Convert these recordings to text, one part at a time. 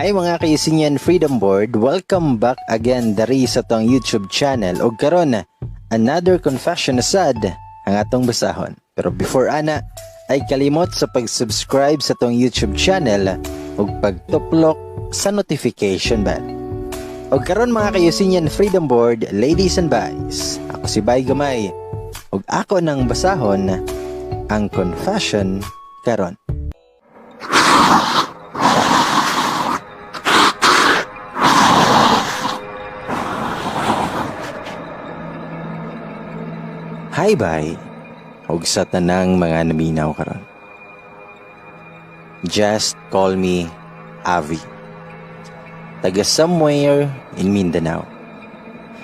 Hi mga kaisinyan Freedom Board, welcome back again dari sa tong YouTube channel ug karon another confession asad ang atong basahon. Pero before ana ay kalimot sa pag-subscribe sa tong YouTube channel ug pagtuplok sa notification bell. Ug karon mga kaisinyan Freedom Board, ladies and boys, ako si Bay Gamay ug ako nang basahon ang confession karon. Hi bye, ug sa tanang mga naminaw karon. Just call me Avi. Taga somewhere in Mindanao.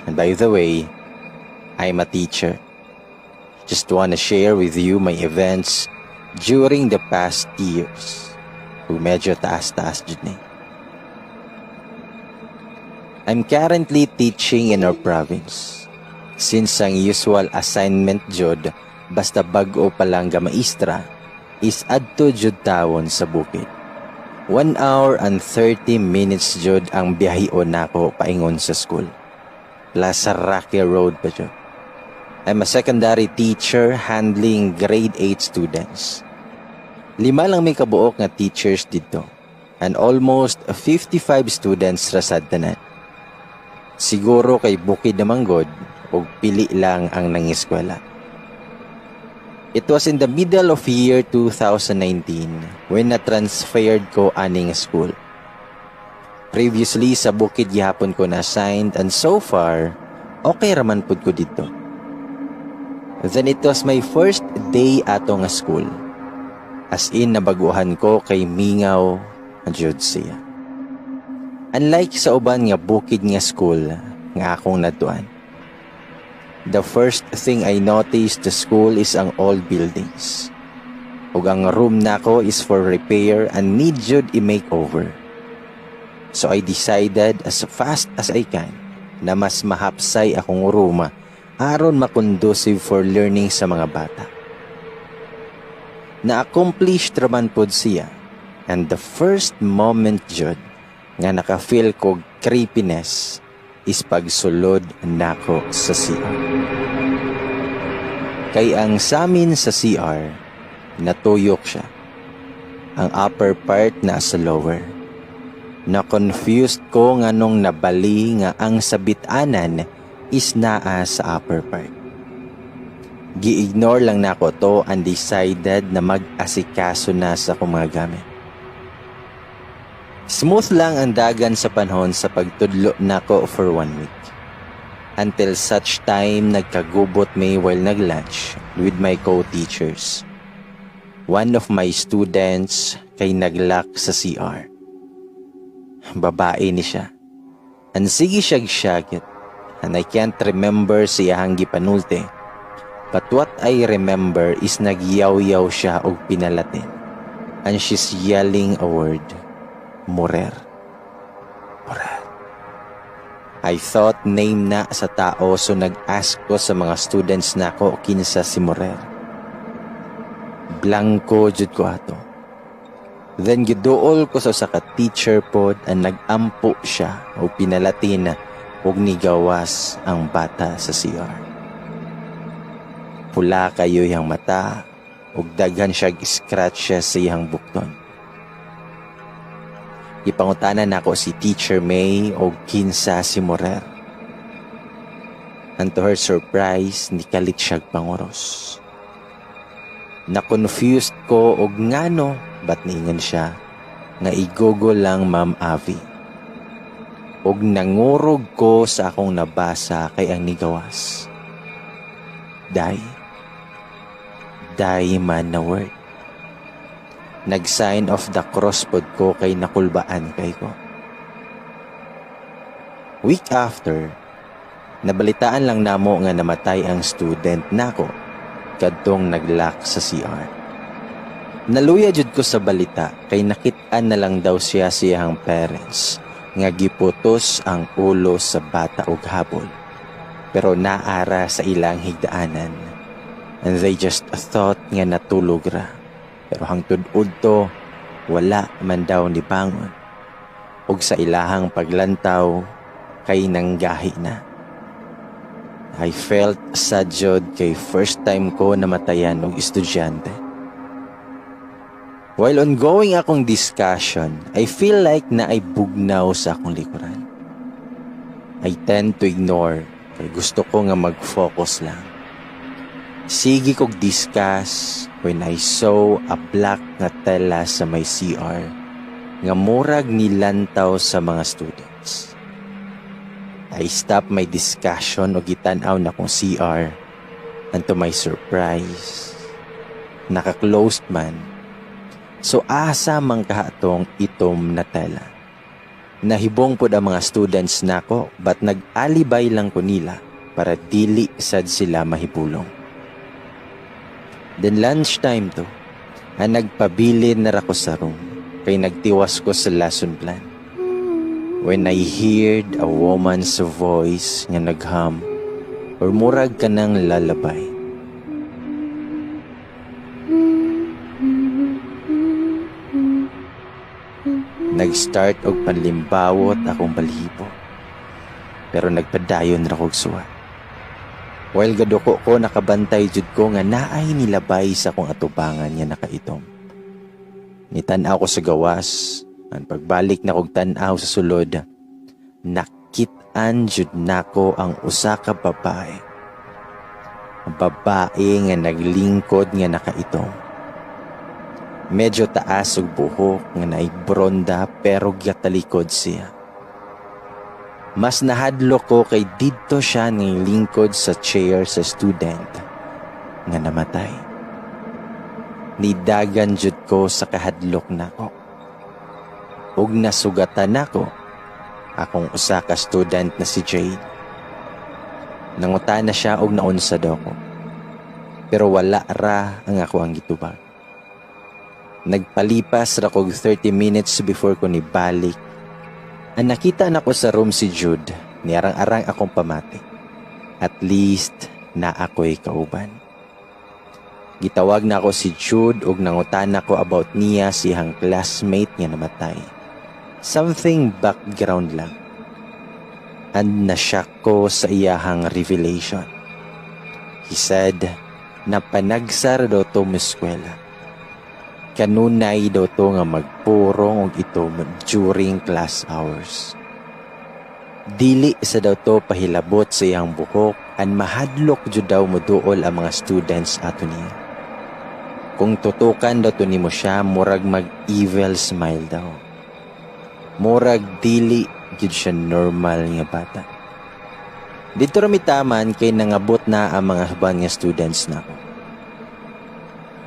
And by the way, I'm a teacher. Just wanna share with you my events during the past years. Ug medyo taas-taas jud ni. I'm currently teaching in our province. Since ang usual assignment jud basta bag-o pa lang ga maestra is adto jud tawon sa bukid. 1 hour and 30 minutes jud ang biyahion nako paingon sa school. Plus sa Rocky Road pa jud. I'm a secondary teacher handling grade 8 students. 5 lang may kabuok nga teachers dito and almost 55 students rasad tanan. Siguro kay bukid naman god ug pili lang ang nangiskwela. It was in the middle of year 2019 when na-transferred ko aning school. Previously sa bukid gihapon ko na-assigned and so far, okay raman pud ko dito. Then it was my first day ato nga school. As in nabaguhan ko kay mingaw ang jud siya. Unlike sa uban nga bukid nga school nga akong natuan. The first thing I noticed the school is ang old buildings. Ug ang room nako is for repair and need jud i-makeover. So I decided as fast as I can na mas mahapsay akong room aron makonducive for learning sa mga bata. Na-accomplished raman pod siya and the first moment jud nga naka-feel ko creepiness is pagsulod nako sa CR. Kay ang samin sa CR, natuyok siya. Ang upper part nasa lower. Na-confused ko nga nung nabali nga ang sabitanan is naa sa upper part. Gi-ignore lang nako to and decided na mag-asikaso na sa akong mga gamit. Smooth lang ang dagan sa panahon sa pagtudlo nako for 1 week. Until such time nagkagubot may while nag-lunch with my co-teachers. One of my students kay naglock sa CR. Babae ni siya. And sige siyag-siyagit. And I can't remember siyahang gipanulte. But what I remember is nagyaw-yaw siya og pinalatin. And she's yelling a word. Morer. Morer. I thought name na sa tao so nag-ask ko sa mga students nako kinsa si Morer. Blanco jud ko ato. Then giduol ko sa teacher pod and nag-ampo siya o pinalatin ug nigawas ang bata sa CR. Pula kayo yang mata ug daghan siya scratch sa iyang bukton. Ipangutanan nako si Teacher May o kinsa si Morer. And to her surprise, nikalit siyag pangoros. Na-confused ko og ngano ba't niingan siya nga igogo lang Ma'am Avi. Og nangurog ko sa akong nabasa kay ang nigawas. Die man na word. Nag-sign of the cross pod ko kay nakulbaan kay ko. Week after, nabalitaan lang namo nga namatay ang student nako kadtong naglock sa CR. Naluya jud ko sa balita kay nakit-an na lang daw siya siyang parents nga giputos ang ulo sa bata og habol. Pero naara sa ilang higdaanan and they just thought nga natulog ra. Pero hangtod udto, wala man daw ni bangon. ug sa ilahang paglantaw kay nanggahi na. I felt sad jud kay first time ko namatayan og estudyante. While ongoing akong discussion, I feel like na ay bugnaw sa akong likuran. I tend to ignore kay gusto ko nga mag-focus lang. Sige kog discuss when I saw a black nga tela sa may CR nga murag nilantaw sa mga students. I stopped my discussion o gitan-aw na kong CR, and to my surprise, naka-closed man. So asa man kahatong itom na tela. Nahibong pod ang mga students nako but nag-alibay lang ko nila para dili sad sila mahipulong. Then lunchtime to, nagpabilin na rako sa room kay nagtiwas ko sa lesson plan. When I heard a woman's voice nga nagham or murag ka ng lalabay. Nag-start og panlimbawot akong balhibo. Pero nagpadayon ra kog suwa. While gadoko ko nakabantay jud ko nga naay nilabay sa akong atubangan nga nakaitom. Nitan-aw ko sa gawas. Ang pagbalik na kog tan-aw sa sulod, nakit-an jud nako ang usa ka babae. Ang babae nga naglingkod nga nakaitom. Medyo taas og buhok nga naibronda pero gyatalikod siya. Mas nahadlok ko kay didto siya ng lingkod sa chair sa student nga namatay. Nidagan jud ko sa kahadlok nako. Ug nasugatan nako akong usa ka student na si Jade. Nangutan na siya og naunsa daw ko. Pero wala ra ang ako ang gitubag. Nagpalipas ra kog 30 minutes before ko nibalik. Ang nakita nako sa room si Jude, niarang-arang akong pamati. At least na ako'y kauban. Gitawag na ako si Jude ug nangutan nako about niya siyang classmate nga namatay. Something background lang. And nashock ko sa iyahang revelation. He said na panagsar daw to muskwela. Kanunay daw to nga magpurong og ito during class hours. Dili sa daw to pahilabot sa iyang buhok and mahadlok jud daw moduol ang mga students ato niya. Kung tutukan daw to nimo siya, murag mag-evil smile daw. Murag dili gid siya normal nga bata. Dito ra mitaman kay nangabot na ang mga huban nga students nako.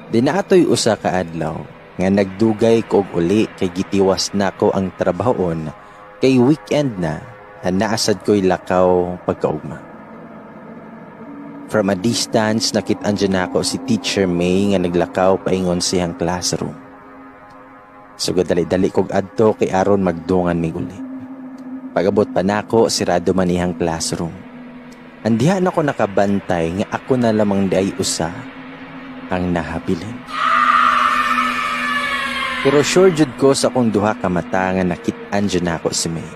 Dinaatoy usa ka adlaw nga nagdugay ko og uli kay gitiwas nako ang trabahon kay weekend na naasad ko'y lakaw pagkaugma. From a distance nakit-an dyan ako si Teacher May nga naglakaw paingon siyang classroom. Sugod dali-dali kog adto kay aron magdungan mig uli. Pagabot pa nako sirado man iyang classroom. Andiha nako nakabantay nga ako na lamang di ay usa ang nahabilin. Pero sure jud ko sa akong duha ka mata nga nakit-an dyan ako si May.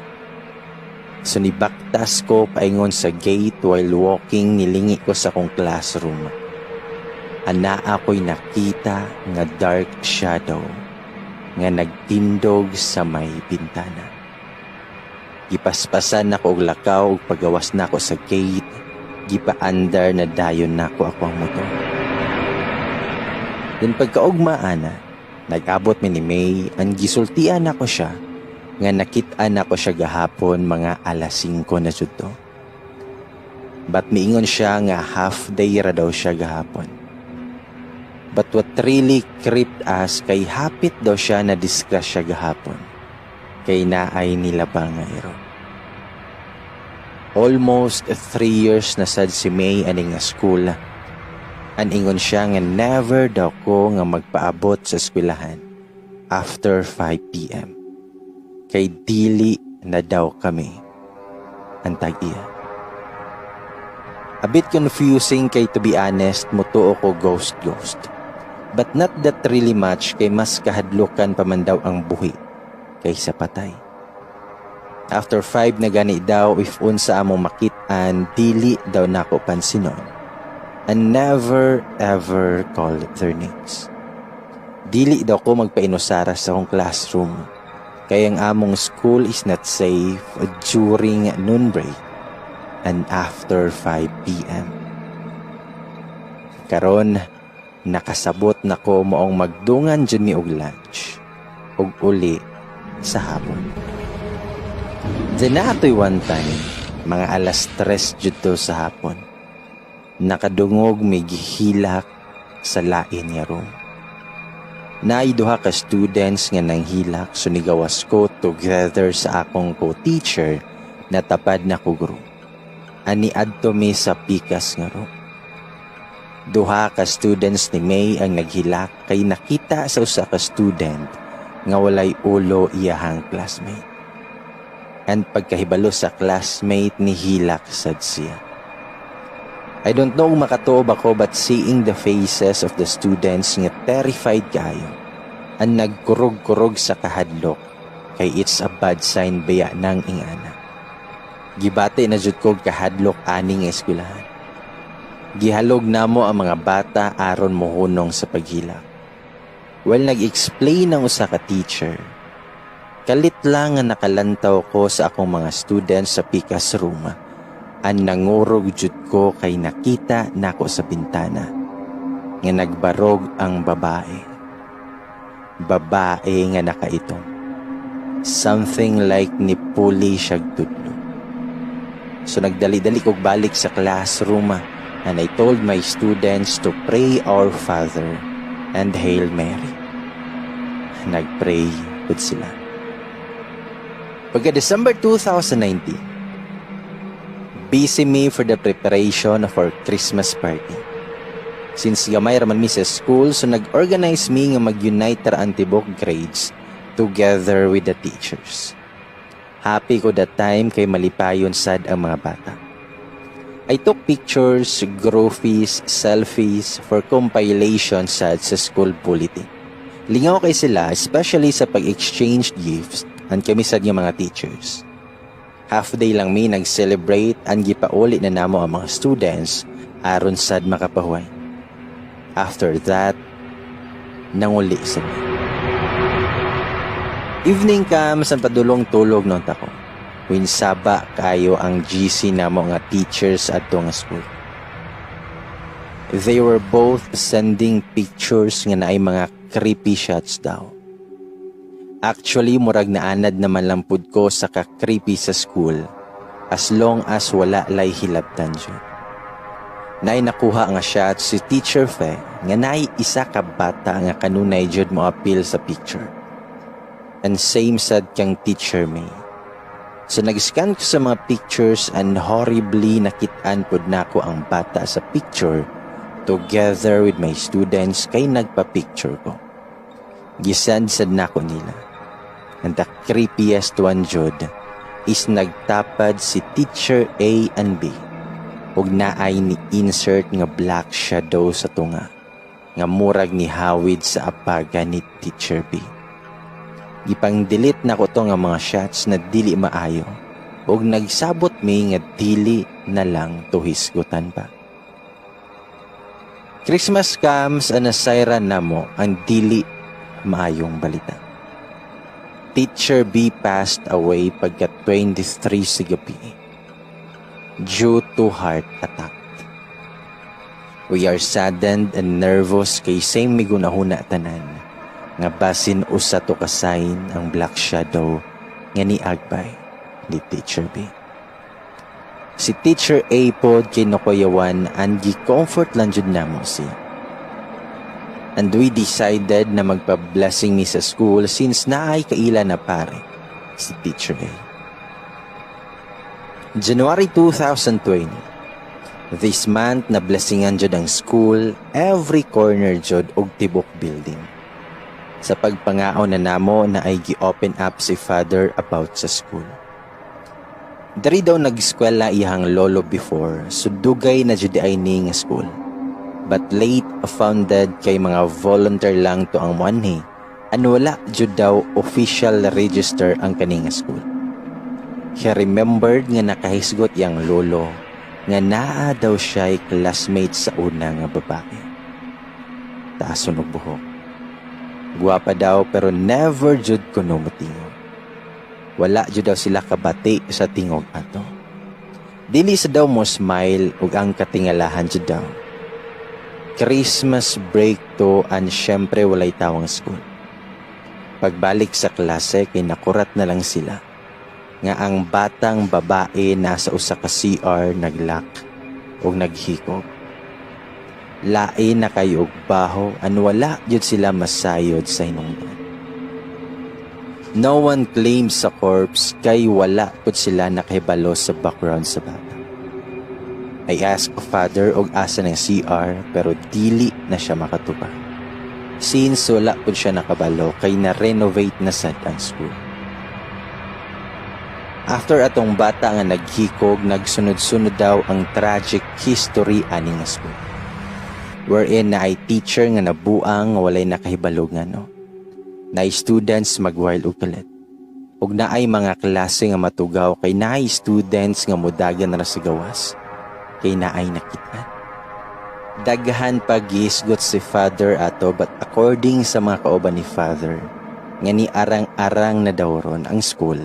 So nibaktas ko paingon sa gate while walking nilingi ko sa akong classroom. Ana ako'y nakita nga dark shadow nga nagtindog sa may bintana. Gipaspasan nako og lakaw ug pagawas nako sa gate, gipaandar na dayon nako ako ang motor. Then pagkaugmaan na, nag-abot mi ni May, ang gisultian nako siya nga nakit-an ako siya gahapon mga alas 5 na jud to. But miingon siya nga half day ra daw siya gahapon. But what really creeped us kay hapit daw siya na discuss siya gahapon. Kay naay nilabang nga iro. Almost 3 years na sad si May aning nga school. Aningon siya nga never daw ko nga magpaabot sa eskwelahan after 5 p.m. Kay dili na daw kami ang tag-iya. A bit confusing kay to be honest, mutuo ko ghost. But not that really much kay mas kahadlukan pa man daw ang buhi kaysa patay. After 5 na gani daw, if unsa among makit-an, dili daw nako pansinon. And never ever call their names. Dili daw ko magpainusara sa akong classroom. Kaya ang among school is not safe during noon break and after 5 p.m. Karon, nakasabot na ko moong magdungan dyan mi og lunch. Og uli sa hapon. Diyan na ato'y one time, mga alas 3 dito sa hapon. Nakadungog may gihilak sa lain nga room. Naiduha ka students nga nang hilak, so nigawas ko together sa akong co-teacher na tapad na ko room. Ani adto mi sa pikas nga room. Duha ka students ni May ang naghilak kay nakita sa usa ka student nga walay ulo iyahang classmate. And pagkahibalo sa classmate ni hilak sad siya. I don't know kung makatuob ako but seeing the faces of the students nga terrified kayo ang nagkurog-kurog sa kahadlok kay it's a bad sign baya ng ingana. Gibate na jud ko kahadlok ani nga eskwelahan. Gihalog namo ang mga bata aron mohunong sa paghilak. Well, nag-explain ang usa ka teacher. Kalit lang nga nakalantaw ko sa akong mga students sa pikas room. Ang nangurog jud ko kay nakita nako sa bintana. Nga nagbarog ang babae. Babae nga nakaitong. Something like ni puli siyag tudlo. So nagdali-dali kog balik sa classroom and I told my students to pray our Father and Hail Mary. Nagpray pud sila. Pagka December 2019, busy me for the preparation of our Christmas party. Since gamay raman mi sa school, so nag-organize me nga mag-unite our antibok grades together with the teachers. Happy ko that time kay malipayon sad ang mga bata. I took pictures, graphies, selfies for compilation sad sa school bulletin. Lingaw kay sila, especially sa pag-exchange gifts and kami sad nga mga teachers. Half day lang mi nag-celebrate and gipauli na namo ang mga students aron sad makapahuay. After that, nanguli sa mi. Evening comes ang padulong tulog ng tako. Winsaba kayo ang GC namo nga teachers at nga school. They were both sending pictures nga naay mga creepy shots daw. Actually, murag naanad naman lang pud ko sa ka-creepy sa school as long as wala lay hilabtan dyan. Nay nakuha nga shots si Teacher Fe nga nay isa ka bata nga kanunay jud mo appeal sa picture. And same sad kang Teacher May. So nag-scan ko sa mga pictures and horribly nakit-an pud nako ang bata sa picture together with my students kay nagpa-picture ko. Gisad-sad nako nila. And the creepiest one jud is nagtapad si Teacher A and B ug naay ni insert nga black shadow sa tunga nga murag ni hawid sa apaga ni Teacher B. Gipang-delete na ko to nga mga shots na dili maayo ug nagsabot mi nga dili na lang tuhisgutan pa. Christmas comes and nasayran namo ang dili maayong balita. Teacher B passed away pagka 23 sa gabi due to heart attack. We are saddened and nervous kay same migunahuna tanan nga basin usa to ka sign ang black shadow nga niagbay ni Teacher B. Si Teacher A pod kinukuyawan and gi-comfort lang jud namo siya. And we decided na magpa-blessing mi sa school since naay kaila na pare si Teacher A. January 2020, this month na blessingan jud ang school, every corner jud og tibok building. Sa pagpangaon na namo na ay gi-open up si Father about sa school. Dari daw nag-eskwela iyang lolo before, so dugay na jud ay ning school. But late founded kay mga volunteer lang to ang muanhi, and wala jud daw official register ang kaning school. He remembered nga nakahisgot yang lolo nga naa daw siya'y classmate sa una nga babae. Taason og buhok. Guwapa daw pero never jud kuno motingog. Wala jud daw sila kabati sa tingog ato. Dili sa daw mo smile ug ang katingalahan jud daw. Christmas break to and syempre walay tawang school. Pagbalik sa klase kay nakurat na lang sila nga ang batang babae nasa usa ka CR naglock ug naghikog. Lain na kayo og baho an wala jud sila masayod sa hinungdan. No one claims sa corpse kay wala pud sila nakahibalo sa background sa bata. I asked father og asa ng CR pero dili na siya makatubag. Since wala pud siya nakabalo kay na-renovate na sad ang school. After atong bata nga naghikog, nagsunod-sunod daw ang tragic history ani nga school. Wherein na ay teacher nga nabuang walay nakahibalog nga no. Na ay students magwild og kalit. Ug na ay mga klase nga matugaw kay na ay students nga mudagan ra sa gawas. Kay na ay nakitaan. Daghan pag-isgot si father ato but according sa mga kauban ni father nga ni arang-arang na daw ron ang school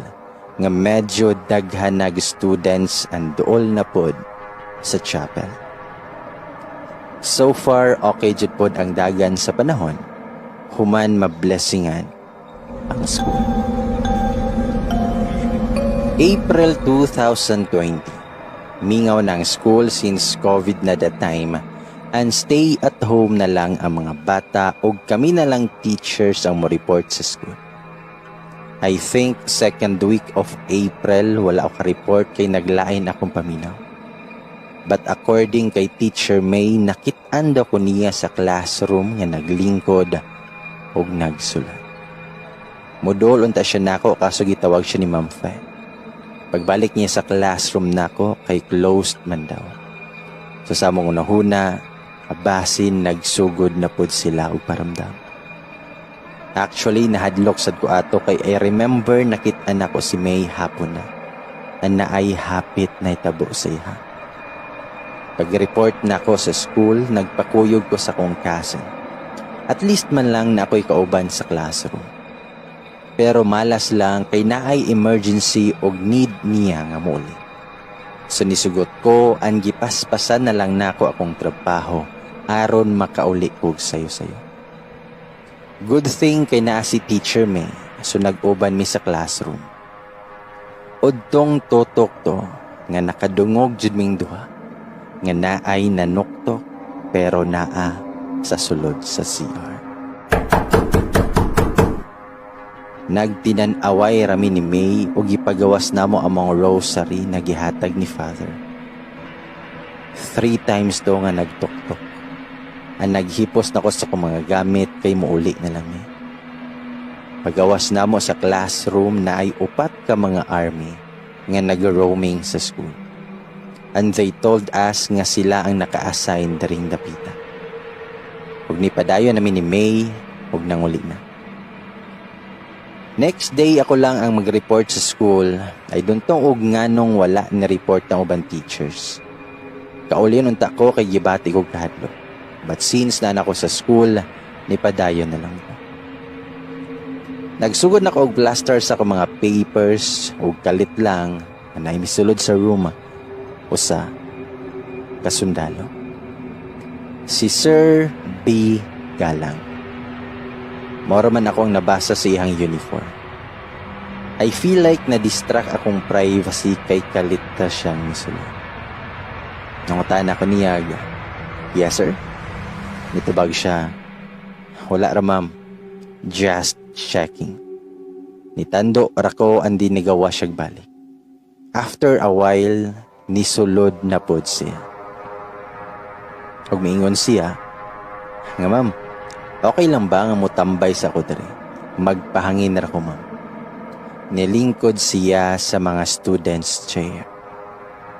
nga medyo daghan nag students and duol na pod sa chapel. So far okay jud pod ang dagan sa panahon human mablessingan ang school. April 2020 mingaw na ang school since COVID na that time and stay at home na lang ang mga bata o kami na lang teachers ang mo-report sa school. I think second week of April wala ako ka-report kay naglain akong paminaw. But according kay Teacher May, nakitaan daw ko niya sa classroom nga naglingkod o nagsulat. Mudol unta siya nako kaso gitawag siya ni Ma'am Fe. Pagbalik niya sa classroom nako kay closed man daw. So sa mong unahuna, abasin nagsugod na pud sila og paramdam. Actually, nahadlok sad ko ato kay I remember nakit-an ako si May hapon na. Na ay hapit na itabo sa iha. Pag-report na ako sa school, nagpakuyog ko sa kong cousin. At least man lang na ako'y kauban sa classroom. Pero malas lang kay naay emergency og need niya nga muli. So nisugot ko, ang gipaspasan na lang nako akong trabaho aron makauli og sayo-sayo. Good thing kay naa si Teacher May, so nag-uban mi sa classroom. Udtong totok to, nga nakadungog jud ming duha, nga naay nanuktok pero naa sa sulod sa CR. Nagtinan-away rami ni May o gipagawas namo among rosary na gihatag ni Father. 3 times do nga nagtuktok. Ang naghipos na ko sa mga gamit kay muuli na lang eh. Pagawas namo sa classroom na ay upat ka mga army nga nag-roaming sa school. And they told us nga sila ang naka-assign daring dapita. Ug nipadayon namin ni May ug nanguli na. Next day ako lang ang mag-report sa school. I don't know og nganong wala na report ng ubang teachers. Kauli unta ko kay gibati ko kahadlok. But since na ako sa school, nipadayon na lang ko. Nagsugod na ko og plaster sa akong mga papers ug kalit lang na misulod sa room o sa kasundalo. Si Sir B. Galang. Mora man akong nabasa sa iyang uniform. I feel like na-distract akong privacy kay kalit na siyang misulod. Nangutaan ako niya, yes sir? Nitubag siya. Wala ra ma'am. Just checking. Nitando ra ko andi nigawa siya balik. After a while, nisulod na pod siya. Ug miingon siya, nga ma'am, okay lang ba nga mo tambay sa ako diri? Magpahangin ra ko ma'am. Nilingkod siya sa mga students' chair.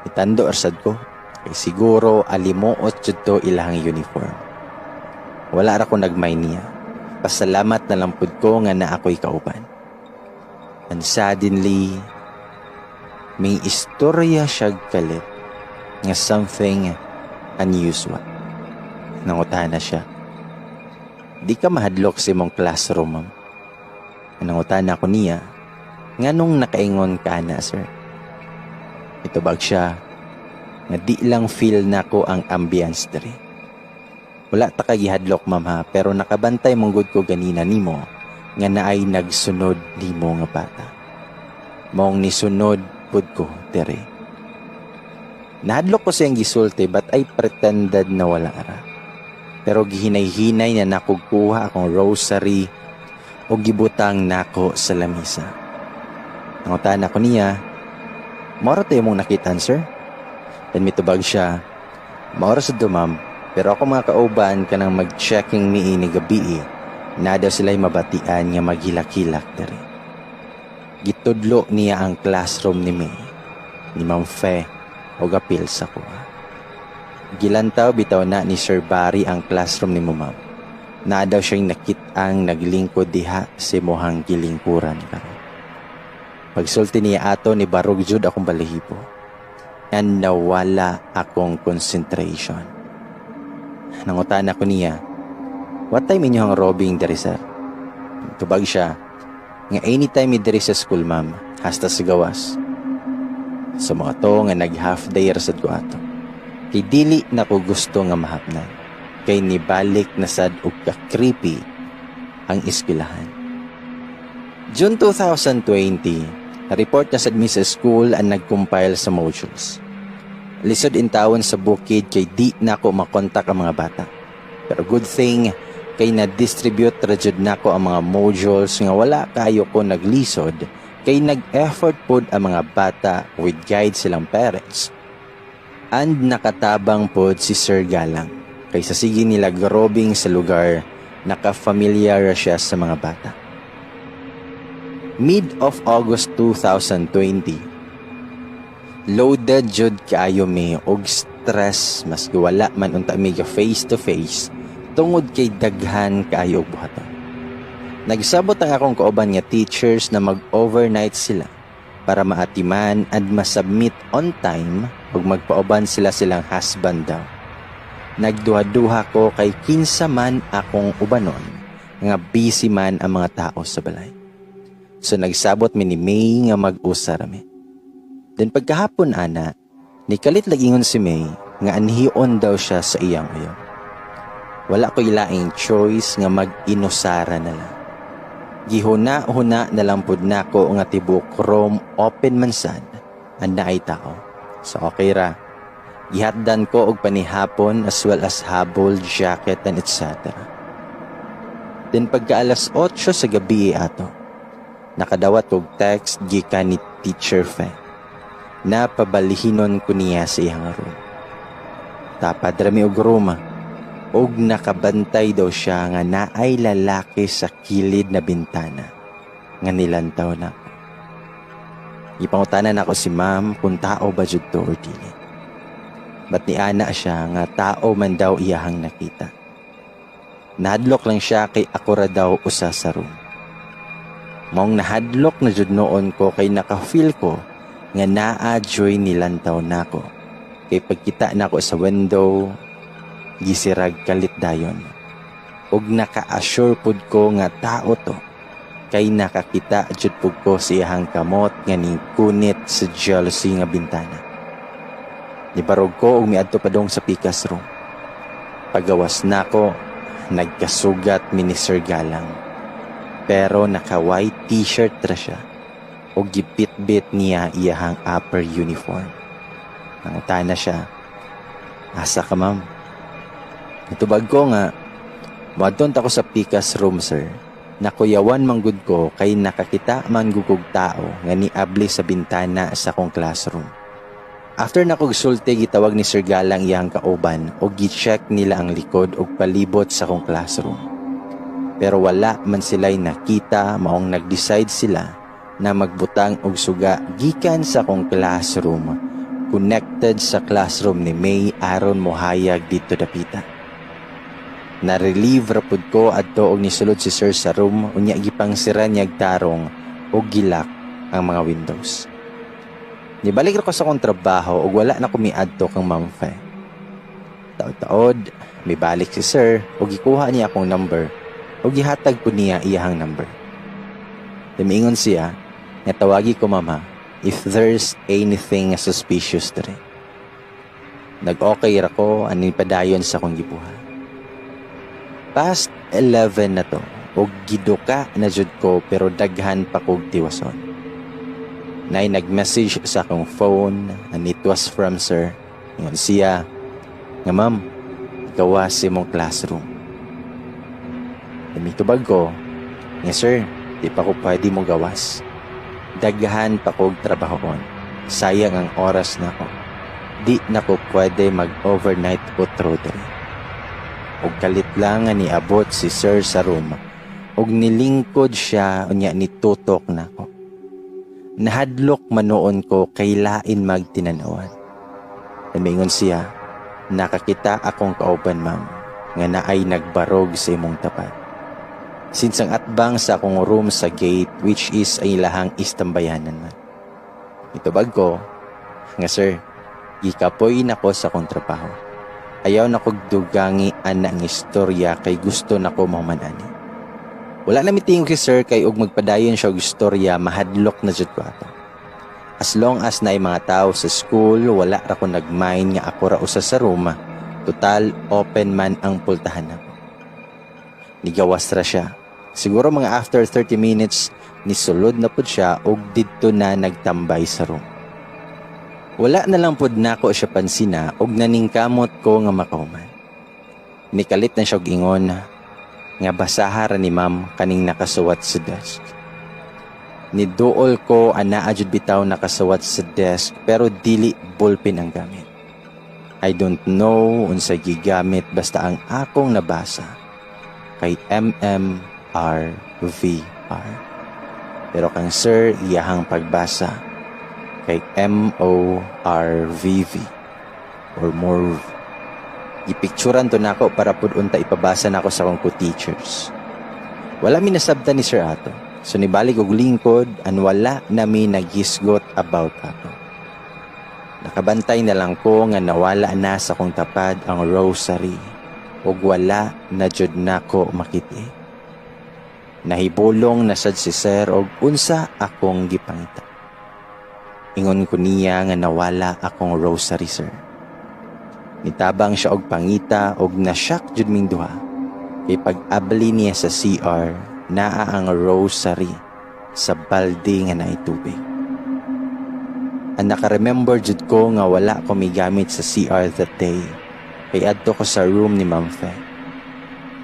Nitando arsad ko, kay siguro alimuot jud to ilang uniform. Wala ra ko nagmay niya. Pasalamat na lang pud ko nga na ako'y kauban. And suddenly, may istorya siya kalit nga something unusual. Nangutan na siya. Di ka mahadlok sa imong classroom, ma'am. Nangutan ako niya, nga nung nakaingon ka na, sir. Itubag siya, nga di lang feel na ko ang ambience diri. Wala ta kagihadlok, ma'am ha, pero nakabantay mong good ko ganina nimo, nga naay nagsunod nimo nga bata. Mong nisunod pud ko diri. Nahadlok ko siyang gisulti but I pretended na wala ara. Pero gihinay-hinay na nakugkuha akong rosary o gibutang nako sa lamisa. Nangutan ako niya, "Moro tayo mong nakitan, sir?" Then mitubag siya, "Moro sa ma'am, pero ako mga kauban ka nang mag-checking mi ini gabi na daw sila'y mabatian nga maghilak-hilak diri." Gitudlo niya ang classroom ni May, ni Ma'am Fe, o gapil sa kuha. Gilantaw bitaw na ni Sir Barry ang classroom ni mo, ma'am. Na daw siyang nakitang naglingkod diha si mohang gilingkuran karon. Pagsulti niya ato ni barog jud akong balahibo. And nawala akong concentration. Nangutan ako niya, "What time inyo ang robing diri, sir?" Tubag siya, nga anytime diri sa school, ma'am, hasta sa gawas. Sa mga to nga nag-half day rasad ko ato. Kay dili na ko gusto nga mahapnan. Kay nibalik na sad og ka-creepy ang eskwelahan. June 2020, report na sad mi sa school ang nag-compile sa modules. Lisod in tawon sa bukid kay di na ko makontak ang mga bata. Pero good thing kay na-distribute ra jud nako ang mga modules nga wala kayo ko naglisod kay nag-effort pod ang mga bata with guide silang parents. And nakatabang pod si Sir Galang. Kaysa sige nila grobing sa lugar, nakafamilyar siya sa mga bata. Mid of August 2020, loaded jud kaayo mi og stress maski wala man unta mi face to face tungod kay daghan kaayo og buhaton. Nagsabot ang akong kauban nga teachers na mag-overnight sila para maatiman and masubmit on time ug magpauban sila silang husband daw. Nagduha-duha ko kay kinsa man akong ubanon nga busy man ang mga tao sa balay. So nagsabot mi ni May nga mag-usar mi. Then pagkahapon ana, nikalit lagingon si May nga anhion daw siya sa iyang uyo. Wala ko ilaing choice nga mag-inusara na lang. Gihuna-huna na lang pud nako nga tibok room open man sad and naay tao. So okay ra. Gihatdan ko og panihapon as well as habol, jacket and etc. Then pagka alas 8 sa gabi ato, nakadawat og text gikan ni Teacher Fe. Napabalihinon ko niya sa iyang room. Tapad rami og room og nakabantay daw siya nga naay lalaki sa kilid na bintana nga nilantaw na ako. Ipangutanan ako si ma'am kung tao ba jud to or dili. Ba't ni ana siya nga tao man daw iyahang nakita. Nahadlok lang siya kay ako ra daw usa sa room. Maong nahadlok na jud noon ko kay naka-feel ko nga naa joy nilantaw nako. Kay pagkita nako sa window, gisirag kalit dayon. Ug naka-assure pud ko nga tao to kay nakakita jud pud ko siyang kamot nga kunit sa jealousy nga bintana. Nibarog ko og miadto pa dong sa pikas room. Pagawas nako, nagkasugat mi ni Sir Galang. Pero naka-white t-shirt ra siya ug gipit-bit niya iyahang upper uniform. Nangutana siya, "Asa ka, ma'am?" Itubag ko nga, "Madton ta ko sa pikas room, sir. Nakuyawan manggod ko kay nakakita man gugog tao nga niabli sa bintana sa akong classroom." After nakogsulti, gitawag ni Sir Galang iyang kauban o gi-check nila ang likod o palibot sa akong classroom. Pero wala man sila'y nakita, maong nag-decide sila na magbutang og suga gikan sa akong classroom connected sa classroom ni May aron mohayag dito dapita. Na-relieve rapod ko adto og nisulod si Sir sa room unya gipangsiran niyag tarong og gilak ang mga windows. Nibalik ra ko sa akong trabaho ug wala na ko miadto kang Ma'am Fe. Taod-taod, mibalik si sir ug gikuha niya akong number ug gihatag ko niya iyahang number. Lumingon siya nga tawagi ko mama if there's anything suspicious dere. Nag-okay ra ko aning padayon sa akong gibuha. Past 11 na to ug giduka na jud ko pero daghan pa kog tiwason. Nay nag-message sa akong phone and it was from sir. Ingon siya nga ma'am, gawa si mong classroom. Tumitubag ko, nga sir, di pa ko pwede mong gawas. Daghan pa kog trabahon. Sayang ang oras na ko. Di na ko pwede mag-overnight o dere. Og kalit lang nga niabot si sir sa room. Og nilingkod siya unya nitutok na ko. Nahadlok manoon ko kay lain magtinanawan. Namingon siya, nakakita akong kauban ma'am, nga naay nagbarog sa imong tapat. Since ang atbang sa akong room sa gate, which is ay lahang istambayanan man. Itubag ko, nga sir, gikapoy na ko sa akong trabaho. Ayaw na kog dugangi ana ang istorya kay gusto na ko mahumanani. Wala na miting si sir kay og magpadayon siya og istorya mahadlok na jud ko ato. As long as naay mga tao sa school, wala ra ko nagmind nga ako ra usa sa room. Total open man ang pultahan nako. Nigawas ra siya. Siguro mga after 30 minutes nisulod na pud siya og didto na nagtambay sa room. Wala na lang pud nako siya pansina og naningkamot ko nga makahuman. Nikalit na siya og ingon nga basahara ni ma'am kaning nakasuwat sa desk. Niduol ko anaa jud bitaw nakasuwat sa desk pero dili ballpen ang gamit. I don't know unsa gigamit basta ang akong nabasa kay MMRVR. Pero kang sir iyahang pagbasa kay MORVV or more. Ipicturan to nako para pud unta ipabasa nako sa akong co-teachers. Wala mi nasabtan ni Sir ato. So nibalik og lingkod and wala na mi naghisgot about ato. Nakabantay na lang ko nga nawala na sa akong tapad ang rosary ug wala na jud nako makiti. Nahibulong na sad si Sir og unsa akong gipangita. Ingon ko niya nga nawala akong rosary sir. Nitabang siya og pangita og na-shock jud ming duha. Kay pag-abli niya sa CR, naa ang rosary sa balde nga naay tubig. Ang naka-remember jud ko nga wala ko migamit sa CR that day. Kay adto ko sa room ni Ma'am Fe.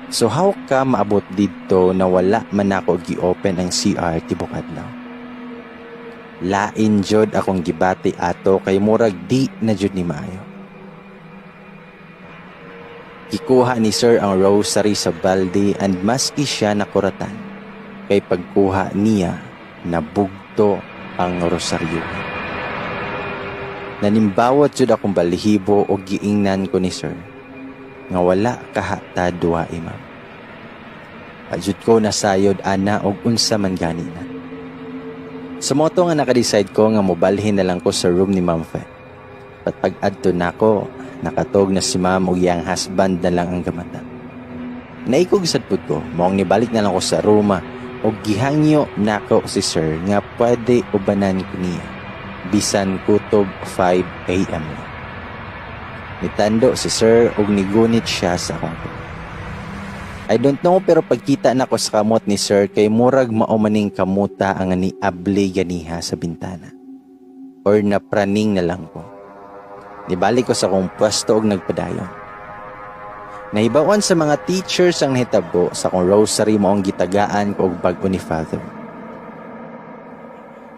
So how ka maabot dito na wala man ako gi-open ang CR tibok adlaw? Lain jud akong gibati ato kay murag di na jud ni maayo. Gikuha ni Sir ang rosary sa balde and maski siya nakuratan, kay pagkuha niya nabugto ang rosaryo. Nanimbawat jud akong balihibo o giingnan ko ni Sir nga wala kahata duwa imam. Pajud ko nasayod ana og unsa man gani na. Sa moto nga naka-decide ko nga mobalhin na lang ko sa room ni Ma'am Fe. At pag-adto nako, nakatog na si ma'am o yang husband na lang ang gamata. Naikog sad pud ko, maong nibalik na lang ko sa Roma o gihangyo nako si sir nga pwede ubanan ko niya. Bisan kutob 5 AM. Nitando si sir og nigunit siya sa akong. I don't know pero pagkita nako sa kamot ni sir kay murag maumaning kamuta ang niabli ganiha sa bintana. Or napraning na lang ko. Nibalik ko sa akong pwesto og nagpadayon. Nahibawan sa mga teachers ang nahitabo sa akong rosary maong gitagaan ko og bag-o ni Father.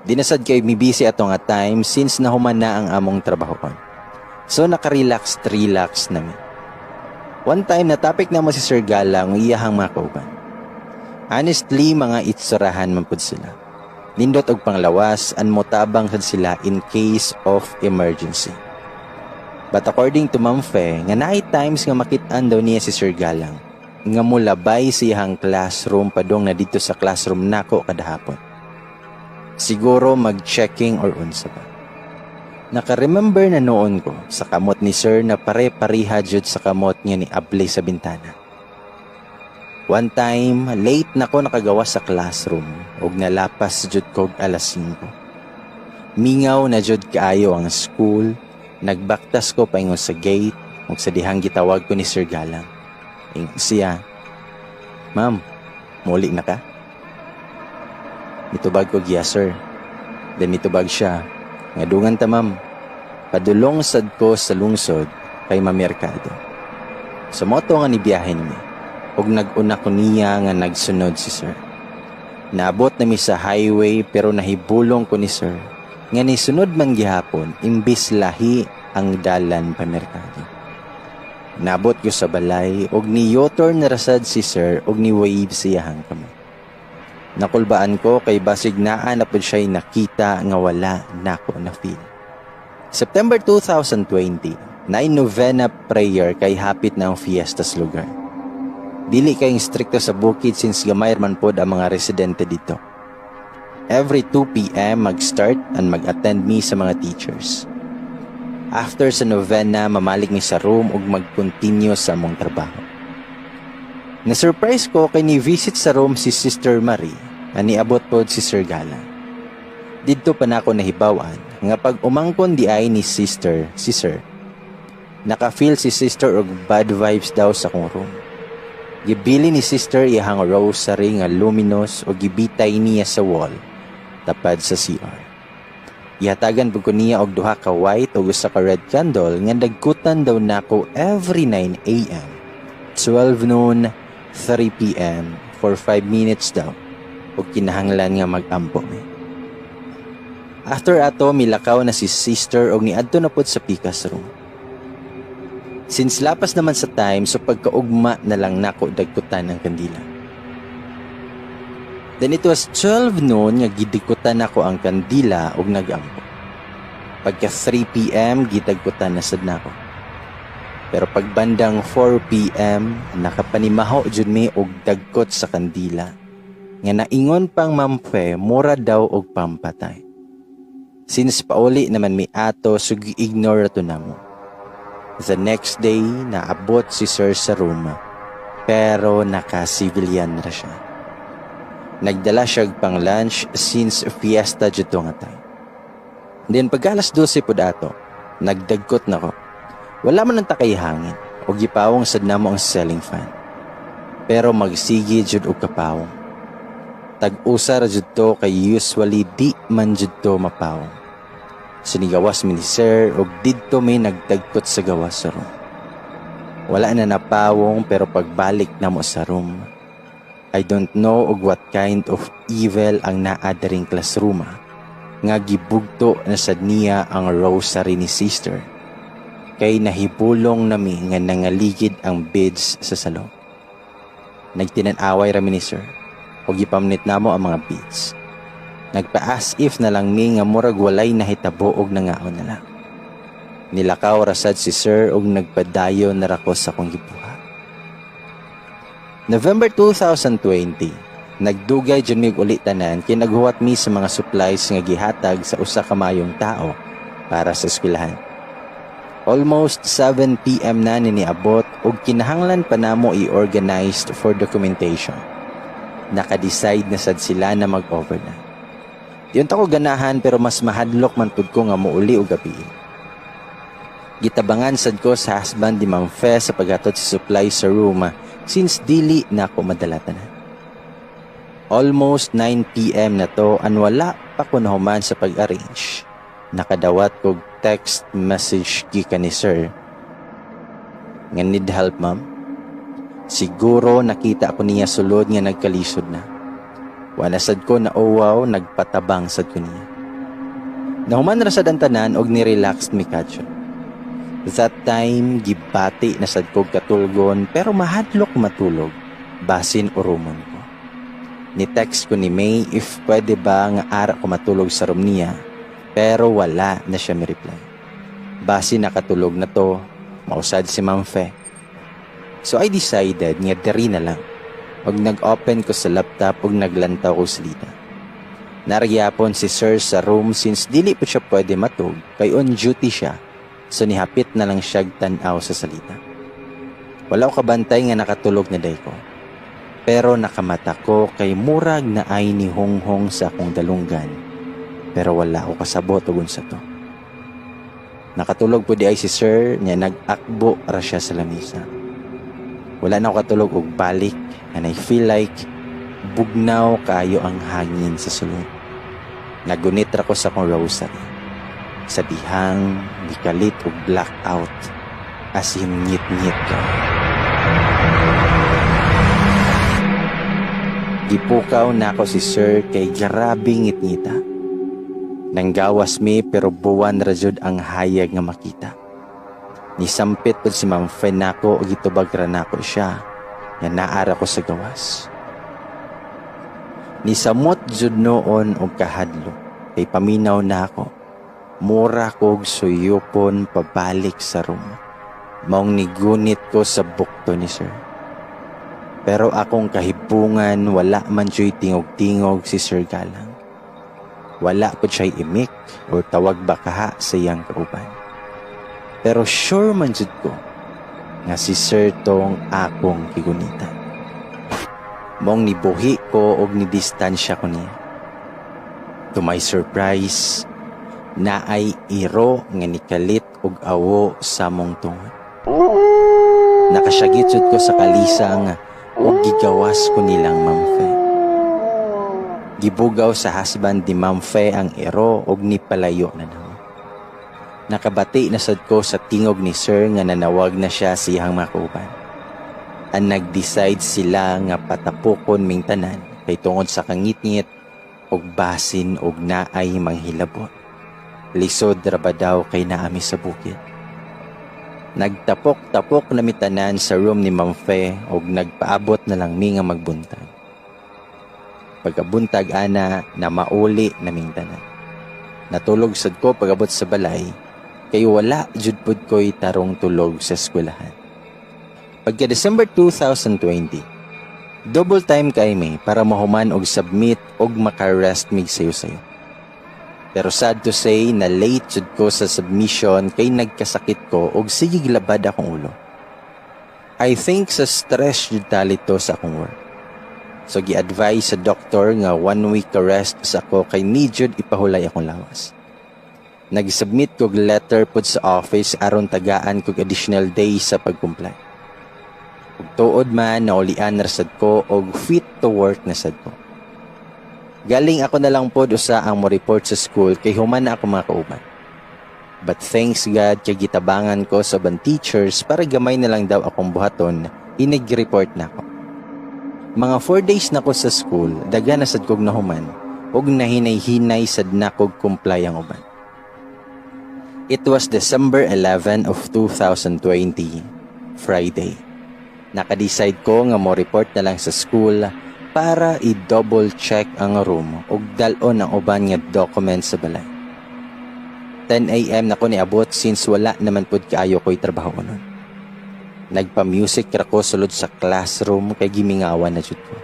Dinasad kay mibisi ato nga time since nahuman na ang among trabahon. So nakarelax nami. One time natapik na mo si Sir Gala ang iyahang mga kauban. Honestly, mga itsurahan man pud sila. Nindot og panglawas and motabang sad sila in case of emergency. But according to Ma'am Fe, nga naay times nga makit-an daw niya si Sir Galang nga mulabay sa iyang classroom padong na dito sa classroom nako kada hapon. Siguro mag-checking or unsa ba. Naka-remember na noon ko sa kamot ni sir na pare-pareha jud sa kamot niya ni Ablay sa bintana. One time, late na ko nakagawa sa classroom ug nalapas jud kog alas 5. Mingaw na jud kaayo ang school, nagbaktas ko paingon sa gate ug sa dihang gitawag ko ni Sir Galang. Siya, "Ma'am, muli na ka?" Mitubag ko, "Yes sir." Then mitubag siya, "Nga dungan ta ma'am, padulong sad ko sa lungsod kay mamerkado." Sa moto nga ni biyahe niya, ug nag-una ko niya nga nagsunod si sir. Naabot na mi sa highway pero nahibulong ko ni sir nga nisunod man gihapon imbis lahi ang dalan pa merkado. Naabot ko sa balay ug ni U-turn na rasad si sir ug ni wave siyahang kamo. Nakulbaan ko kay basig naa na pud siya'y nakita nga wala nako na feel. September 2020, na novena prayer kay hapit na ang fiesta sa lugar. Dili kayong stricto sa bukid since gamay man pod ang mga residente dito. Every 2 p.m. mag-start and mag-attend mi sa mga teachers. After sa novena, mamalik mi sa room ug mag-continue sa among trabaho. Na-surprise ko kay ni-visit sa room si Sister Marie na niabot pod si Sir Galang. Didto pa na ako nahibawan nga pag umangkon di ay ni Sister, si Sir. Naka-feel si Sister og bad vibes daw sa kong room. Gibili ni Sister iyang rosary nga luminous o gibitay niya sa wall tapad sa CR. Ihatagan pud ko niya og duha ka white o usa ka red candle nga dagkutan daw nako every 9 a.m., 12 noon, 3 p.m. for 5 minutes daw o kinahanglan nga mag-ampo mi. After ato milakaw na si Sister og niadto na pud sa pikas room. Since lapas naman sa time, so pagkaugma na lang nako dagkutan ng kandila. Then it was 12 noon nga gidikutan nako ang kandila og nagampo. Pagka 3 p.m. gidagkutan na sad nako. Pero pagbandang 4 p.m. nakapanimaho jud mi og dagkot sa kandila. Nga naingon pang mampe mura daw og pampatay. Since pauli naman mi ato so gi-ignore to namo. The next day, naabot si Sir sa room, pero naka-civilian na siya. Nagdala siya pang lunch since fiesta dito nga tayo. Then pag alas 12 po dato, nagdagkot na ko. Wala man ang takay hangin, o gipawong sad namo ang ceiling fan. Pero magsigi jud og kapawong. Tag-usa ra jud to kay usually di man jud to mapawong. Sinigawas mi ni Sir og didto may nagdagkot sa gawas sa room. Wala na napawong pero pagbalik na mo sa room, I don't know og what kind of evil ang naadaring classroom nga gibugto na sad niya ang rosary ni Sister. Kay nahibulong nami nga nangaligid ang beads sa salon. Nagtinan-away rami ni Sir og gipamnit namo ang mga beads. Nagpa-as if na lang mi nga murag walay nahitabo og nangaon na lang. Nilakaw rasad si Sir og nagpadayon na rako sa kong gibuhat. November 2020, nagdugay jud mi uli tanan kay naghuwat mi sa mga supplies nga gihatag sa usa ka mayong tao para sa eskwelahan. Almost 7 p.m. na niabot og kinahanglan pa namo i-organized for documentation. Naka-decide na sad sila na mag-overnight. Diyon ta ko ganahan pero mas mahadlok man pud ko nga muuli og gabi. Gitabangan sad ko sa husband di Ma'am Fe sa paghatod sa supply sa room since dili na ako madalatan. Almost 9 p.m. na to and wala pa ko nahuman sa pag-arrange. Nakadawat kog text message gikan ni Sir. Nga need help ma'am? Siguro nakita ko niya sulod nga nagkalisod na. Wala sad ko na owaw, nagpatabang sad ko niya. Nahuman ra sad ang tanan og ni-relax mi kadyo. That time, gibati na sad ko katulgon pero mahadlok matulog, basin urumon ko. Ni-text ko ni May if pwede ba nga ara ko matulog sa room niya, pero wala na siya mi-reply. Basin nakatulog na to, mausad si Ma'am Fe. So I decided nga diri na lang. Og nag-open ko sa laptop og naglantaw ko salita. Naragyapon si sir sa room since dili po siya pwede matug kay on duty siya, so nihapit na lang siya tanaw sa salita. Wala ko kabantay nga nakatulog na day ko. Pero nakamata ko kay murag na ay ni honghong sa akong dalunggan. Pero wala ko kasabot ugon sa to. Nakatulog po di ay si sir niya nag-akbo ra siya sa lamisa. Wala na ako katulog og balik and I feel like bugnaw kayo ang hangin sa sulod. Nagunit ra ko sa akong rosary. Sa dihang, dikalit og blackout as in ngit-ngit ka. Gipukaw na ako si sir kay grabe ngit-ngita. Nanggawas mi pero buwan ra jud ang hayag nga makita. Nisampit pud si Ma'am Fe nako og gitubag ra nako siya nga naara ko sa gawas. Nisamot jud noon og kahadlo kay paminaw na ako. Mura kog suyupon pabalik sa room. Maong nigunit ko sa bukto ni sir. Pero akong kahibungan wala man siya'y tingog-tingog si Sir Galang. Wala po siya'y imik o tawag bakaha sa iyang kauban. Pero sure man jud ko nga si Sir tong akong kigunitan. Mong nibuhi ko og nidistansya ko niya. To my surprise, naay iro nga nikalit og awo sa mong tungod. Nakasyagit jud ko sa kalisang o gigawas ko nilang Ma'am Fe. Gibugaw sa husband ni Ma'am Fe ang ero og nipalayo na naman. Nakabati na sad ko sa tingog ni sir nga nanawag na siya sa iyang mga kauban. Ang nag-decide sila nga patapukon ming tanan kay tungod sa kangit-ngit og basin og naay manghilabot. Lisod ra ba daw kay naami sa bukid. Nagtapok-tapok na mitanan sa room ni Ma'am Fe og nagpaabot na lang mi nga magbuntag. Pagkabuntag ana na mauli naming tanan. Natulog sad ko pagabot sa balay kay wala jud pud ko'y tarong tulog sa eskwelahan. Pagka December 2020, double time kay mi para mahuman og submit og maka-rest mig sayo-sayo. Pero sad to say na late jud ko sa submission kay nagkasakit ko og sige labad akong ulo. I think sa stress jud talito sa akong work. So gi-advise sa doktor nga 1 week ka rest sa ako kay need jud ipahulay akong lawas. Nag-submit kog letter pud sa office aron tagaan kog additional days sa pag-comply. Ug tuod man naulian ra sad ko og fit to work na sad ko. Galing ako na lang pod usa ang mo report sa school kay human na ako mga kauban. But thanks God kay gitabangan ko sa ban teachers para gamay na lang daw akong buhaton, inig-report na ako. Mga 4 days na ko sa school, daga na sad kog nahuman ug nahinay-hinay sad na kog comply ang uban. It was December 11 of 2020, Friday. Naka-decide ko nga mo report na lang sa school para i-double check ang room ug dalon ang uban nga documents sa balay. 10 AM na ko niabot since wala naman pud kaayo ko'y trabaho nun. Nagpa-music ra ko sulod sa classroom kay gimingawan na jud ko.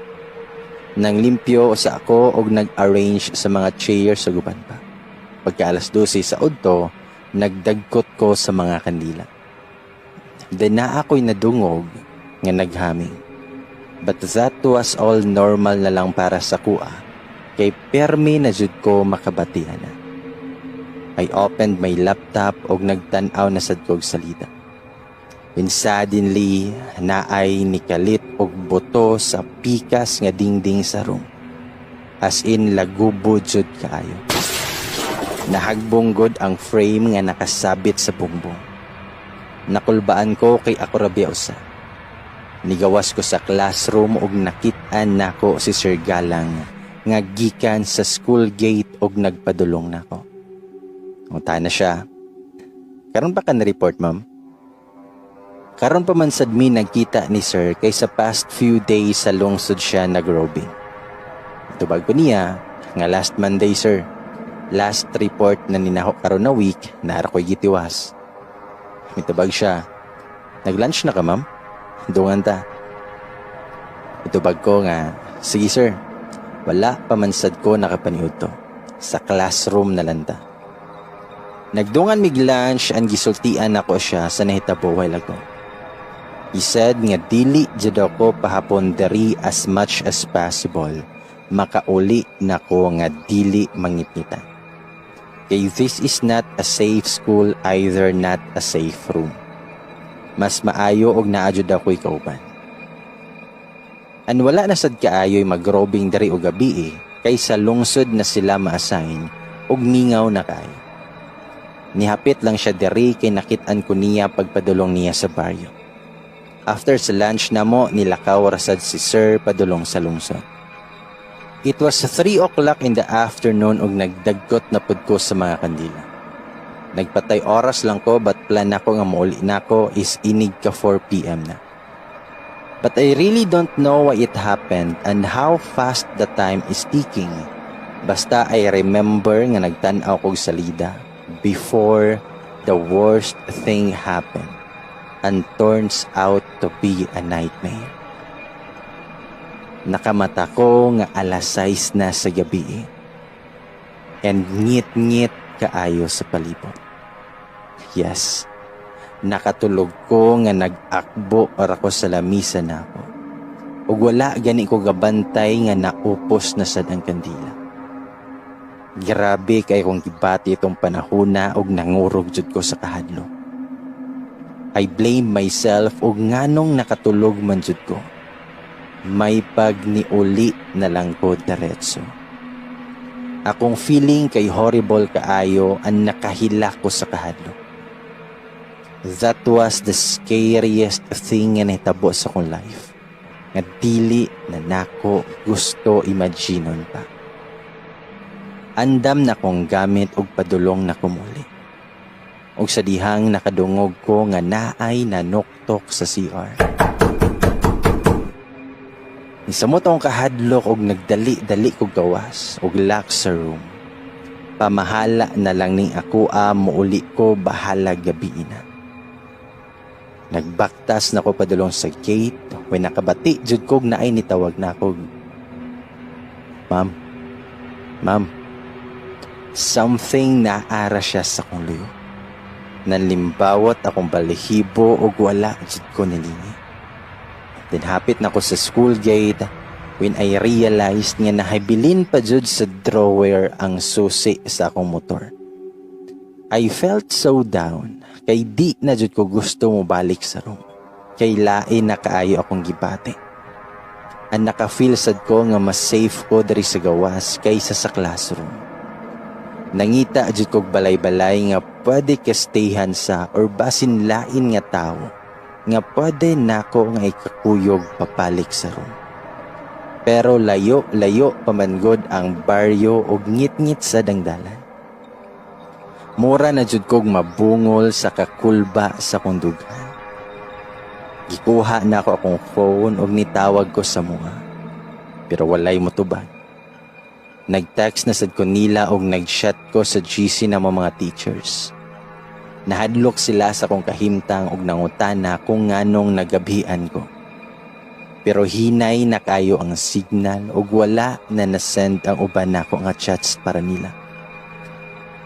Nang limpyo sa ako og nag-arrange sa mga chairs sa guban pa. Pagka alas 12 sa udto, nagdagkot ko sa mga kandila. Then na ako'y nadungog nga naghaming. But that was all normal na lang para sa kuha. Kay permi na jud ko makabatihan na. I opened my laptop og nagtan-aw na sad kog salita. When suddenly, naay nikalit og buto sa pikas nga dingding sa room. As in lagubo jud kaayo. Nahagbong god ang frame nga nakasabit sa bumbong. Nakulbaan ko kay ako rabia usa. Nigawas ko sa classroom og nakit-an nako si Sir Galang nga gikan sa school gate og nagpadulong nako. Unta na siya. Karon pa ka na-report, ma'am? Karon pa man sad mi nagkita ni Sir kay sa past few days sa lungsod siya nag-robing. Tubag ko niya nga last Monday, sir. Last report na ninahok karon na week na ara ko'y gitiwas. Mitubag siya. Nag-lunch na ka, ma'am? Dungan ta. Itubag ko nga, sige sir, Wala pamansad ko nakapaniud to. Sa classroom na lanta. Nagdungan mig lunch ang gisultian ako siya sa nahitabo while ago. He said nga dili jud ako pahapon diri as much as possible. Makauli na ko nga dili mangitnita. Kay this is not a safe school, either not a safe room. Mas maayo og naadjud ako'y kauban. An wala na sad kaayo'y magrobing diri og gabi kaysa lungsod na sila ma-assign og mingaw na kayo. Nihapit lang siya diri kay nakit-an ko niya pagpadulong niya sa baryo. After sa lunch na mo, nilakaw rasad si Sir padulong sa lungsod. It was 3 o'clock in the afternoon og nagdagkot na pud ko sa mga kandila. Nagpatay oras lang ko but plan ako nga mauli nako is inig ka 4 p.m. na. But I really don't know why it happened and how fast the time is ticking. Basta I remember nga nagtan-aw kog salida before the worst thing happened and turns out to be a nightmare. Nakamata ko nga alas 6 na sa gabi and ngit-ngit kaayo sa palibot. Yes, nakatulog ko nga nag-akbo or ako sa lamisa na ako. Ug wala gani ko gabantay nga naupos na sad ang kandila. Grabe kay kong gibati itong panahona og nangurog jud ko sa kahadlok. I blame myself og nganong nakatulog man jud ko. May pagniuli na lang ko diretso. Akong feeling kay horrible kaayo ang nakahila ko sa kahadlok. That was the scariest thing nga nahitabo sa akong life. Nga dili na nako gusto imaginon pa. Andam na kong gamit og padulong na kumuli. Og sa dihang nakadungog ko nga naay nanuktok sa CR. Nisamot akong kahadlok og nagdali-dali kog gawas og lock sa room. Pamahala na lang ning ako muuli ko bahala gabi na. Nagbaktas na ko padulong sa gate when nakabati jud kog naay nitawag na kog. Ma'am, something naara siya sa kong luyo. Nanlimbawat akong balahibo og wala jud ko nilingi. Then hapit na ko sa school gate when I realized nga nahabilin pa jud sa drawer ang susi sa akong motor. I felt so down kay di na jud ko gusto mo balik sa room. Kay lain na kaayo akong gibati. Ang naka-feel sad ko nga mas safe ko diri sa gawas kaysa sa classroom. Nangita jud kog balay-balay nga pwede ka stayhan sa or basin lain nga tao nga pwede nako nga ikakuyog papalik sa room. Pero layo pamangod ang baryo og ngit-ngit sa dangdalan. Mura na jud kog mabungol sa kakulba sa kundugan. Gikuha na ako akong phone og nitawag ko sa mga. Pero walay motubag. Nag-text na sad ko nila og nag-chat ko sa GC na mga teachers. Nahadlok sila sa kong kahimtang og nangutana kung nganong nagabihan ko. Pero hinay na kayo ang signal og wala na nasend ang uban nako nga chats para nila.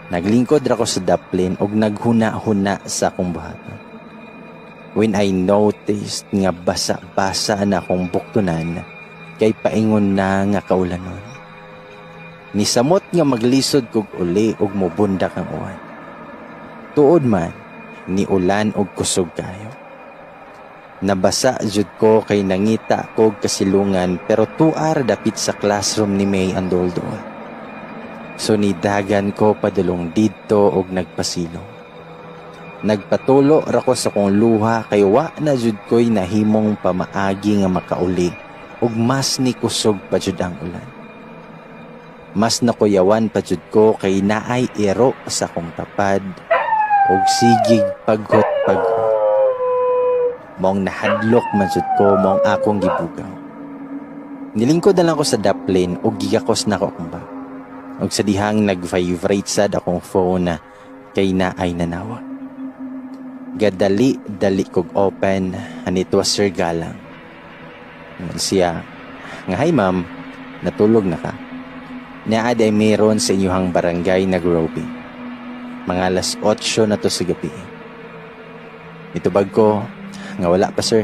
Naglingkod ra ko sa daplin og naghuna-huna sa akong buhaton. When I noticed nga basa-basa na akong buktunan kay paingon na nga kaulanon. Nisamot nga maglisod kog uli og mobundak ang uwan. Tuod man, ni ulan og kusog kayo. Nabasa jud ko kay nangita kog kasilungan pero tuar dapit sa classroom ni May Andoldoa. So nidagan ko padulong didto og nagpasilong. Nagpatulo ra ko sa kong luha kay wa na jud ko'y nahimong pamaagi nga makauli ug mas ni kusog pa jud ang ulan. Mas nakuyawan pa jud ko kay naay ero sa kong tapad og sigig paghot-paghot. Mong nahadlok man jud ko mong akong gibugaw. Nilingkod na lang ko sa daplin og gigakos na ko akong bag. Og sa dihang nag-vibrate sad akong phone na kay naay nanawag. Gadali-dali kog open and it was Sir Galang. Siya, nga hi ma'am, natulog na ka. Naad ay mayroon sa inyuhang barangay na groping. Mga alas 8 na to sa gabi. Mitubag ko, nga wala pa sir.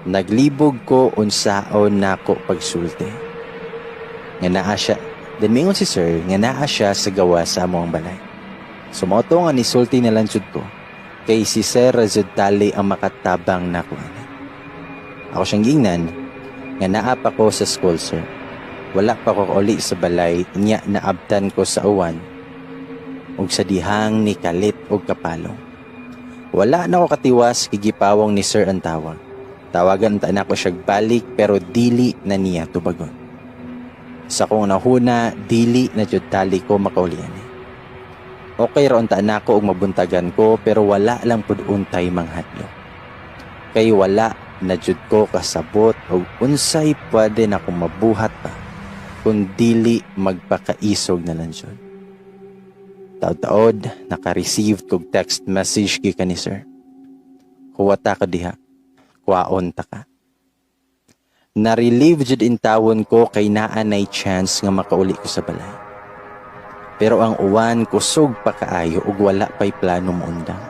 Naglibog ko unsaon nako pagsulti. Nga naa siya, then mingon si sir, nga naa siya sa gawa sa among balay. Sumoto nga nisulti na lang jud ko, kay si Sir Razud Tali ang makatabang nako. Ako siyang gingnan, nga naa pa ko sa school sir. Wala pa ko uli sa balay, niya naabtan ko sa uwan, ug sa dihang ni kalit og kapalong. Wala na ko katiwas, kigipawong ni sir ang tawag. Tawagan ta na ko siya balik, pero dili na niya tubagon. Sa kong nahuna, dili na jud tali ko makaulian. Okay raon ta na ko og mabuntagan ko, pero wala lang pud untay manghadlo. Kay wala na jud ko kasabot og unsay pwede na akong mabuhat pa kung dili magpakaisog na lang jud. Taod-taod, naka-receive kog text message kay ni sir. Huwata ka diha, kuwaon ta ka. Na-relieve jud in tawon ko kay naa nay chance nga makauli ko sa balay. Pero ang uwan kusog pa kaayo ug wala pay plano moundang.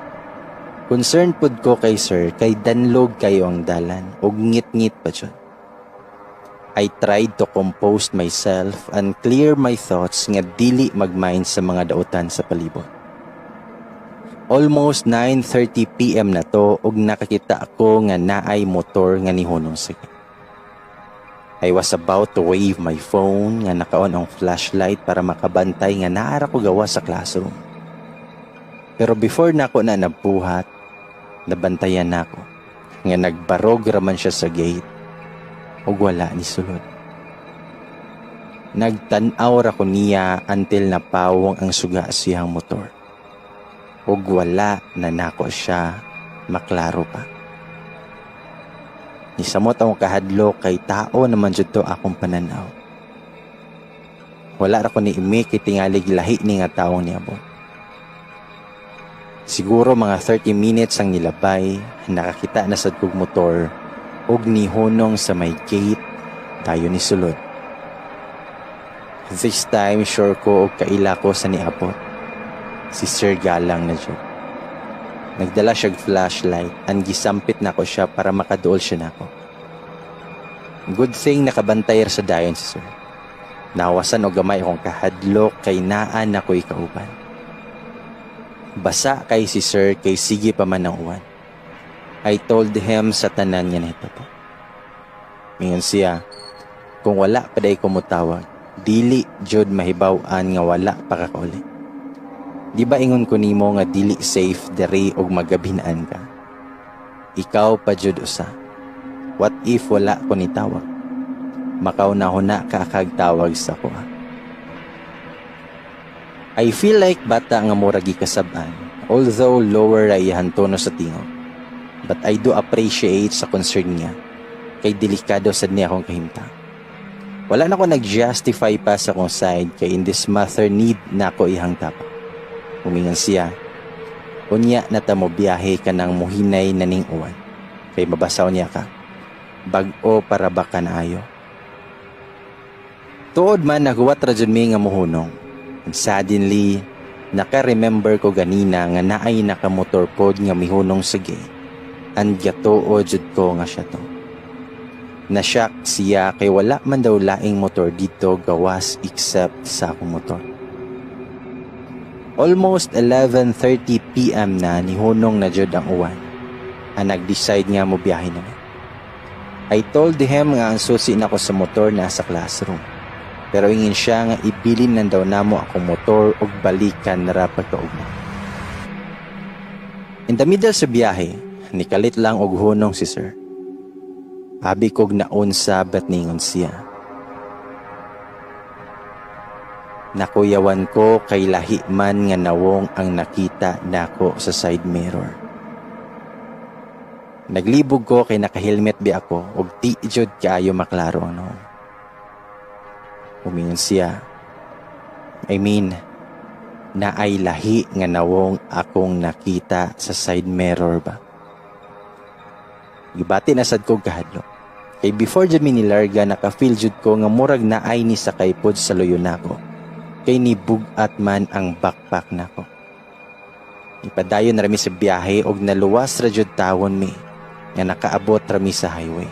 Concerned pud ko kay sir kay danlog kayo ang dalan ug ngit-ngit pa jud. I tried to compose myself and clear my thoughts nga dili magmind sa mga dautan sa palibot. Almost 9:30 PM na to ug nakakita ako nga naay motor nga nihunong sige. I was about to wave my phone nga nakaon ang flashlight para makabantay nga naara ko gawa sa classroom. Pero before nako na nabuhat, nabantayan nako nga nagbarog raman siya sa gate ug wala ni sulod. Nagtan-aw ra ko niya until napawong ang suga siyang motor. Ug wala na nako siya maklaro pa. Nisamot ang kahadlo kay tao naman jud to akong pananaw. Wala ra ko ni imi kay tingalig lahi ni nga taong niabot. Siguro mga 30 minutes ang nilabay, nakakita na sad kog motor ug nihunong sa may gate tayo ni sulod. This time sure ko og kaila ko sa niabot. Si Sir Galang na jud. Nagdala siya flashlight and gisampit na ko siya para makaduol siya nako. Good thing nakabantay sa dayon si Sir. Nawasan og gamay akong kahadlok kay naa na ko'y kauban. Basa kay si Sir kay sige pa man ang uwan. I told him sa tanan niya na ito po. Mingon siya, kung wala pa day kumutawag, dili jud mahibaw-an nga wala pa kakauli. Di ba ingon ko nimo nga dili safe dere og magabinaan ka? Ikaw pa jud usa. What if wala ko ni tawag? Makaw na huna ka kagtawag sa ko. I feel like bata nga murag gikasab-an, although lower ra iyang tono sa tingog. But I do appreciate sa concern niya, kay delikado sad niya akong kahimtang. Wala na ko nag-justify pa sa kong side kay in this matter need na ako ihang tapak. Humingan siya, unya na ta mo biyahe ka ng muhinay na ning uwan, kay mabasaw niya ka, bag-o para baka na ayo. Tuod man naguwat ra jud mi nga muhunong, and suddenly, naka-remember ko ganina nga naay nakamotor pod nga mihunong sa gate. And gatuo jud ko nga siya to. Nasyak siya kay wala man daw laing motor dito gawas except sa akong motor. Almost 11:30 PM na nihunong na jud ang uwan. Nag-decide nga mo biyahe na. I told him nga ang susi na ko sa motor nasa classroom. Pero ingin siya nga ibilin lang daw namo akong motor og balikan ra pagkaugma. In the middle sa biyahe, nikalit lang og hunong si Sir. Abi kog naunsa bet ningon siya. Nakuyawan ko kay lahi man nga nawong ang nakita nako sa side mirror. Naglibog ko kay naka-helmet bi ako og di jud kaayo maklaro ano. Umingon siya. I mean, naay lahi nga nawong akong nakita sa side mirror ba. Gibati na sad kog kahadlok. Kay before jud mi nilarga naka-feel jud ko nga murag naay ni sakay pod sa luyo nako. Kay nibugat man ang backpack nako. Ipadayon na rami sa biyahe og naluwas ra jud tawon mi nga nakaabot rami sa highway.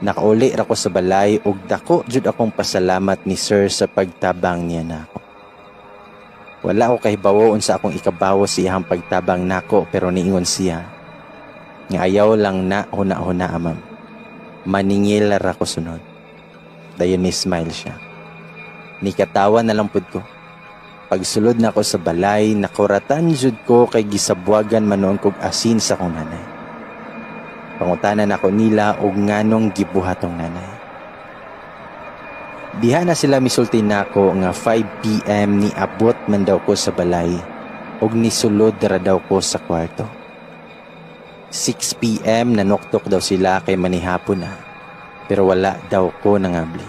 Nakauli ra ko sa balay og dako jud akong pasalamat ni sir sa pagtabang niya nako. Wala ko kahibawoon sa akong ikabawo sa iyang pagtabang nako pero niingon siya nga ayaw lang na huna-huna ma'am. Maningil ra ko sunod. Dayon ni smile siya. Nikatawa na lang pud ko. Pagsulod na ko sa balay, nakuratan jud ko kay gisabwagan manon kog asin sa kong nanay. Pangutanan ako nila og nganong gibuhatong nanay. Diha na sila misulti nako nga 5 PM ni abot man daw ko sa balay og nisulod ra daw ko sa kwarto. 6 PM nanoktok daw sila kay manihapon na pero wala daw ko nangabli.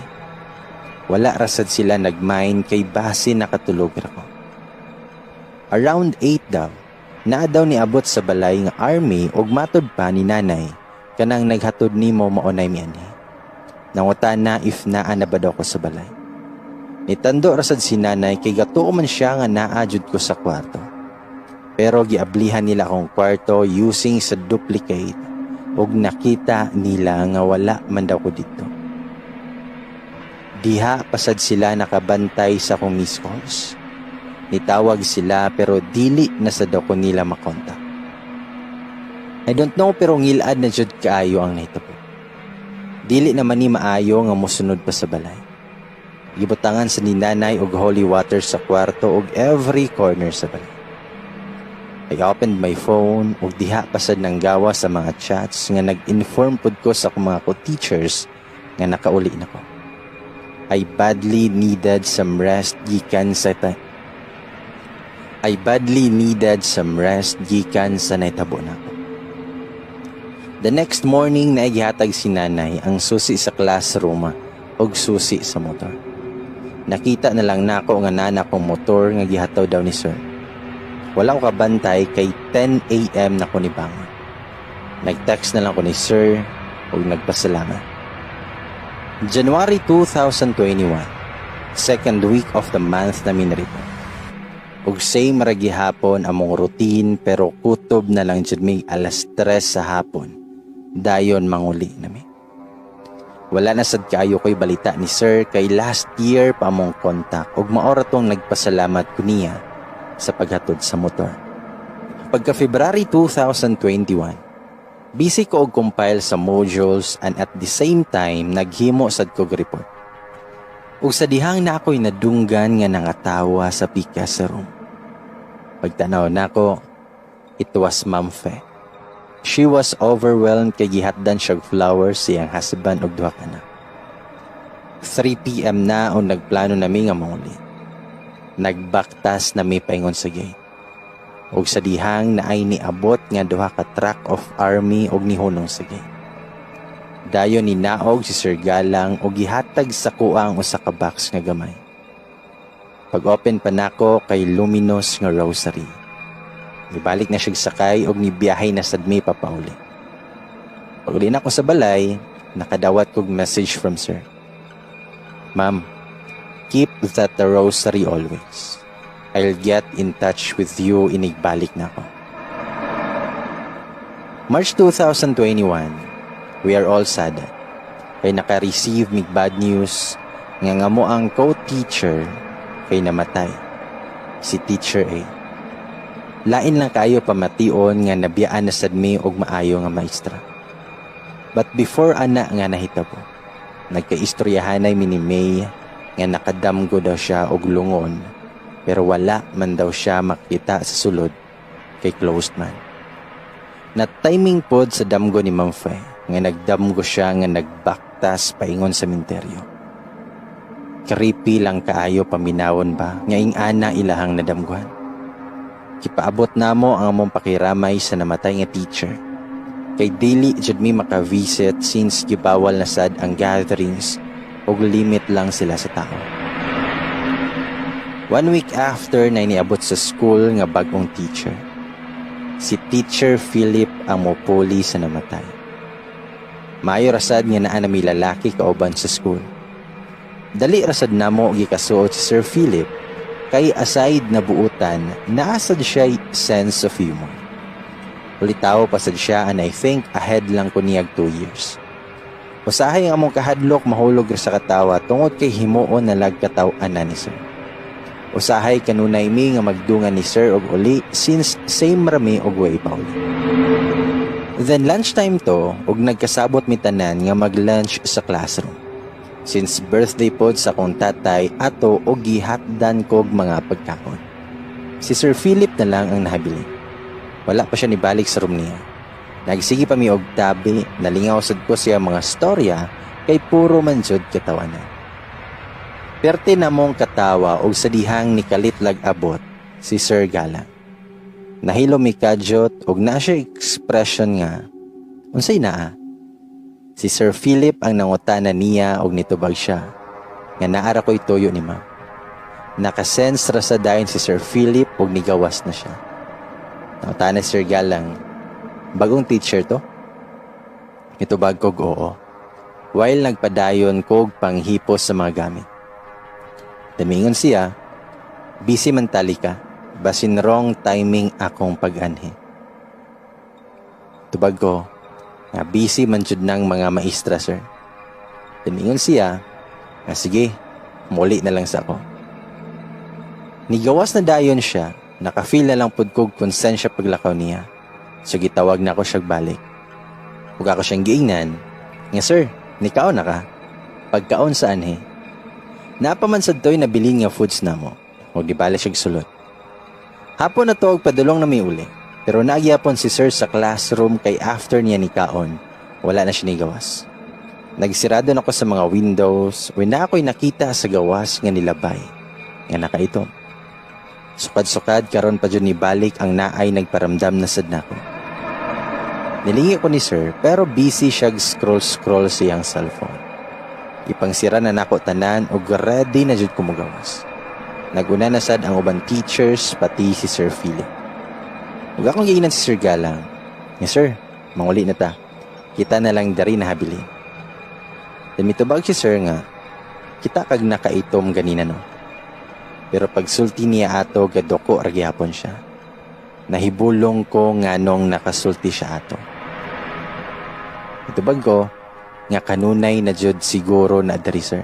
Wala rasad sila nagmain kay base nakatulog ra ko. Around 8 daw, naa daw niabot sa balay nga army og matod pa ni nanay kanang naghatod nimo maunay mi ani. Nangutan na if naa na ba daw ko sa balay. Nitando rasad si nanay kay gatuo man siya nga naa jud ko sa kwarto. Pero giablihan nila akong kwarto using sa duplicate og nakita nila nga wala man daw ko dito. Diha pasad sila nakabantay sa akong missed calls. Nitawag sila pero dili na sa daw ko nila makontak. I don't know pero ngilad na jud kaayo ang nahitabo. Dili naman ni maayo nga mosunod pa sa balay. Gibutangan sa ninanay og holy water sa kwarto og every corner sa balay. I opened my phone ug diha pasad nang gawa sa mga chats nga nag-inform pud ko sa akong mga co-teachers nga nakauli na ko. I badly needed some rest gikan sa naitabo na ko. The next morning naigihatag si nanay ang susi sa classroom ug susi sa motor. Nakita na lang nako nga nana kong motor nga gihataw daw ni sir. Wala ko kabantay kay 10 AM na ko ni bangon. Nag-text na lang ko ni sir ug nagpasalamat. January 2021, second week of the month na minarito. Ug same ra gihapon among routine pero kutob na lang jud may alas 3 sa hapon. Dayon manguli nami. Wala na sad kaayo ko'y balita ni sir kay last year pa among kontak ug maora tong nagpasalamat ko niya sa paghatod sa motor. Pagka February 2021, busy ko og compile sa modules and at the same time naghimo sad kog report. Ug sa dihang na ako'y nadunggan nga nangatawa sa pika sa room. Pagtanaw nako, it was Ma'am Fe. She was overwhelmed kay gihatdan siyang flowers siyang husband og duha ka anak. 3 PM na o nagplano nami nga manguli. Nagbaktas nami paingon sa gate. Og sa dihang naay niabot nga duha ka truck of army og nihunong sa gate. Dayon ni naog si Sir Galang og gihatag sa kuang usa ka box nga gamay. Pag-open pa nako kay luminous nga rosary. Nibalik na siya sakay og nibiyahe na sad mi papauli. Pag-uli na ko sa balay, nakadawat kog message from sir. Ma'am, keep that rosary always. I'll get in touch with you inigbalik na ko. March 2021, we are all sad. Kay naka-receive mig bad news nga mo ang co-teacher kay namatay. Si Teacher A. Lain lang kayo pamation nga nabiyaan na sad mi og maayo nga maestra. But before ana nga nahitabo, nagkaistoryahanay mi ni May nga nakadamgo daw siya og lungon pero wala man daw siya makita sa sulod kay closed man. Na timing pod sa damgo ni Ma'am Fe nga nagdamgo siya nga nagbaktas paingon sa sementeryo. Creepy lang kaayo paminawon ba nga ing-ana ilahang nadamguhan. Kipaabot namo ang among pakiramay sa namatay nga teacher. Kay dili jud mi maka-visit since gibawal na sad ang gatherings ug limit lang sila sa tao. 1 week after na iniabot sa school nga bagong teacher. Si Teacher Philip ang mopuli sa namatay. Maayo rasad nga naa na may lalaki kauban sa school. Dali rasad namo gikasuot si Sir Philip kay aside na buutan, naasad siya sense of humor. Ulitaw pasad siya and I think ahead lang ko niyag 2 years. Usahay ang among kahadlok mahulog sa katawa tungod kay himuon na lagkataw-anan ni Sir. Usahay kanunay mi nga magdungan ni Sir og uli since same rami og way pauli. Then lunchtime to og nagkasabot mi tanan nga mag-lunch sa classroom. Since birthday pod sa kong tatay ato og gihatdan kog mga pagkaon. Si Sir Philip na lang ang nahabili. Wala pa siya nibalik sa room niya. Nagsigi pa mi og tabi, nalingaw sad ko siya mga storya kay puro man jud katawanan. Perte na mong katawa og sa dihang ni kalitlag abot si Sir Galang. Nahilo mi kadyot og na siya expression nga unsay naa. Si Sir Philip ang nangutana niya og nitubag siya nga naara ko'y tuyo ni ma'am. Nakasense ra sa dayon si Sir Philip og nigawas na siya. Nangutana si Sir Galang, bagong teacher to? Nitubag kog oo. While nagpadayon kog panghipos sa mga gamit. Damingon siya, busy man tali ka, basin wrong timing akong pag-anhi. Tubag ko, nga busy man jud ng mga maestra, sir. Damingon siya, nga sige, muli na lang sa ako. Nigawas na dayon siya, nakafeel na lang pud kog konsensya paglakaw niya. So gitawag na ako siya balik. Ug ako siyang giingnan, nga sir, nikaon na ka? Pagkaon sa anhi. Napamansad to'y nabilin nga foods na mo. Huwag di bala siya sulot. Hapon na to, padulong na may uli. Pero nagyapon si sir sa classroom kay after niya ni kaon, wala na siya ni gawas. Nagsirado na ko sa mga windows, when na ako'y nakita sa gawas nga nilabay, nga nakaitom. Sukad-sukad karon pa dyan ni balik ang naay nagparamdam na sad nako. Nilingi ko ni sir, pero busy siya scroll-scroll sa iyang cellphone. Ipangsira na nako tanan og ready na jud kumugawas. Naguna na sad ang uban teachers pati si Sir Philip. Ug akong giingnan si Sir Galang. Yes sir, manguli na ta. Kita na lang dari na habili. Then mitubag si sir nga, kita kag nakaitom ganina no. Pero pagsulti niya ato gadoko ra gyapon siya. Nahibulong ko nganong nakasulti siya ato. Mitubag ko nga kanunay na jud siguro na adari sir.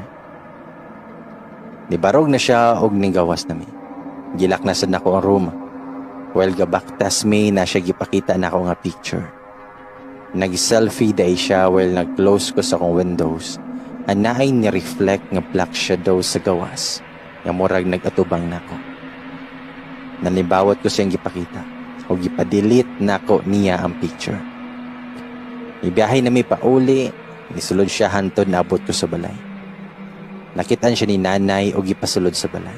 Nibarog na siya og nigawas nami. Gilak na sad nako ang room. While gabaktas me na siya gipakita nako nga picture. Nag-selfie day siya while nag-close ko sa kong windows. Anaay ni-reflect nga black shadow sa gawas. Nga murag nag-atubang nako. Nanibawat ko siyang gipakita. O gipadelete nako niya ang picture. Ibiyahe na may pauli. Nisulod siya hantod na abot ko sa balay. Nakitaan siya ni nanay o gipasulod sa balay.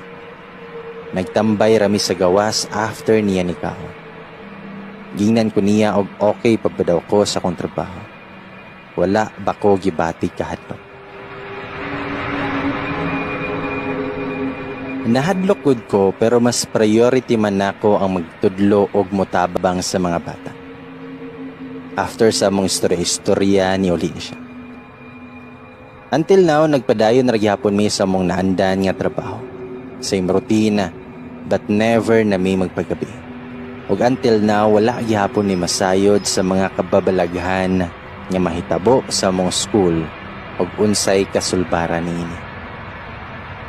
Nagtambay rami sa gawas after niya ni kaon. Gingnan ko niya og okay pa ba daw ko sa kong trabaho. Wala ba ko gibati kahadlok. Nahadlok gud ko pero mas priority man nako ang magtudlo og motabang sa mga bata. After sa mong istorya ni uli siya. Until now, nagpadayon na gyapon mi sa mong naandan nga trabaho. Same routine, but never na mi magpagabi. Ug until now, wala gyapon ni masayod sa mga kababalaghan nga mahitabo sa mong school ug unsay kasulbaran niini.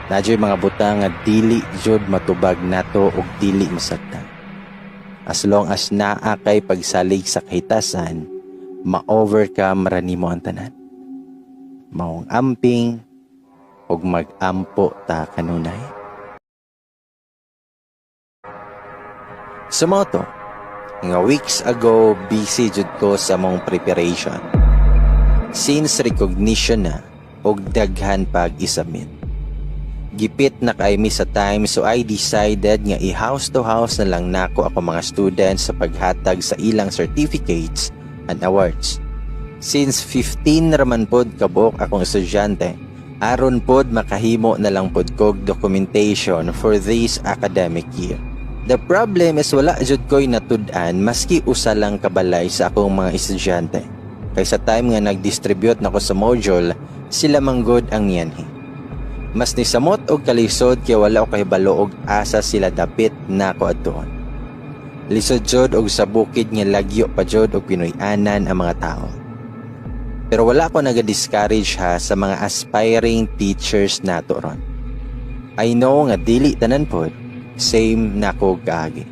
Nadyo'y mga butang nga dili jud matubag nato ug dili masagtan. As long as naa kay pagsalig sa kahitasan, ma-overcome ra nimo ang tanan. Maong amping ug mag-ampo ta kanunay. Sa moto, nga weeks ago busy jud ko sa mong preparation. Since recognition na og daghan pag isubmit. Gipit na kay mi sa time so I decided nga i-house to house na lang nako ako mga students sa paghatag sa ilang certificates and awards. Since 15 raman pod kabuok akong estudyante, aron pod makahimo na lang pod kog documentation for this academic year. The problem is wala jud ko'y natud-an maski usa lang kabalay sa akong mga estudyante. Kay sa time nga nag-distribute nako sa module, sila manggod ang niyanhi. Mas ni samot og kalisod kay wala ko kahibalo og asa sila dapit nako adtuon. Lisod jud og sa bukid nga lagyo pa jud og pinuy-anan ang mga tao. Pero wala ko naga-discourage ha sa mga aspiring teachers nato ron. I know nga dili tanan pod, same nako kaagi.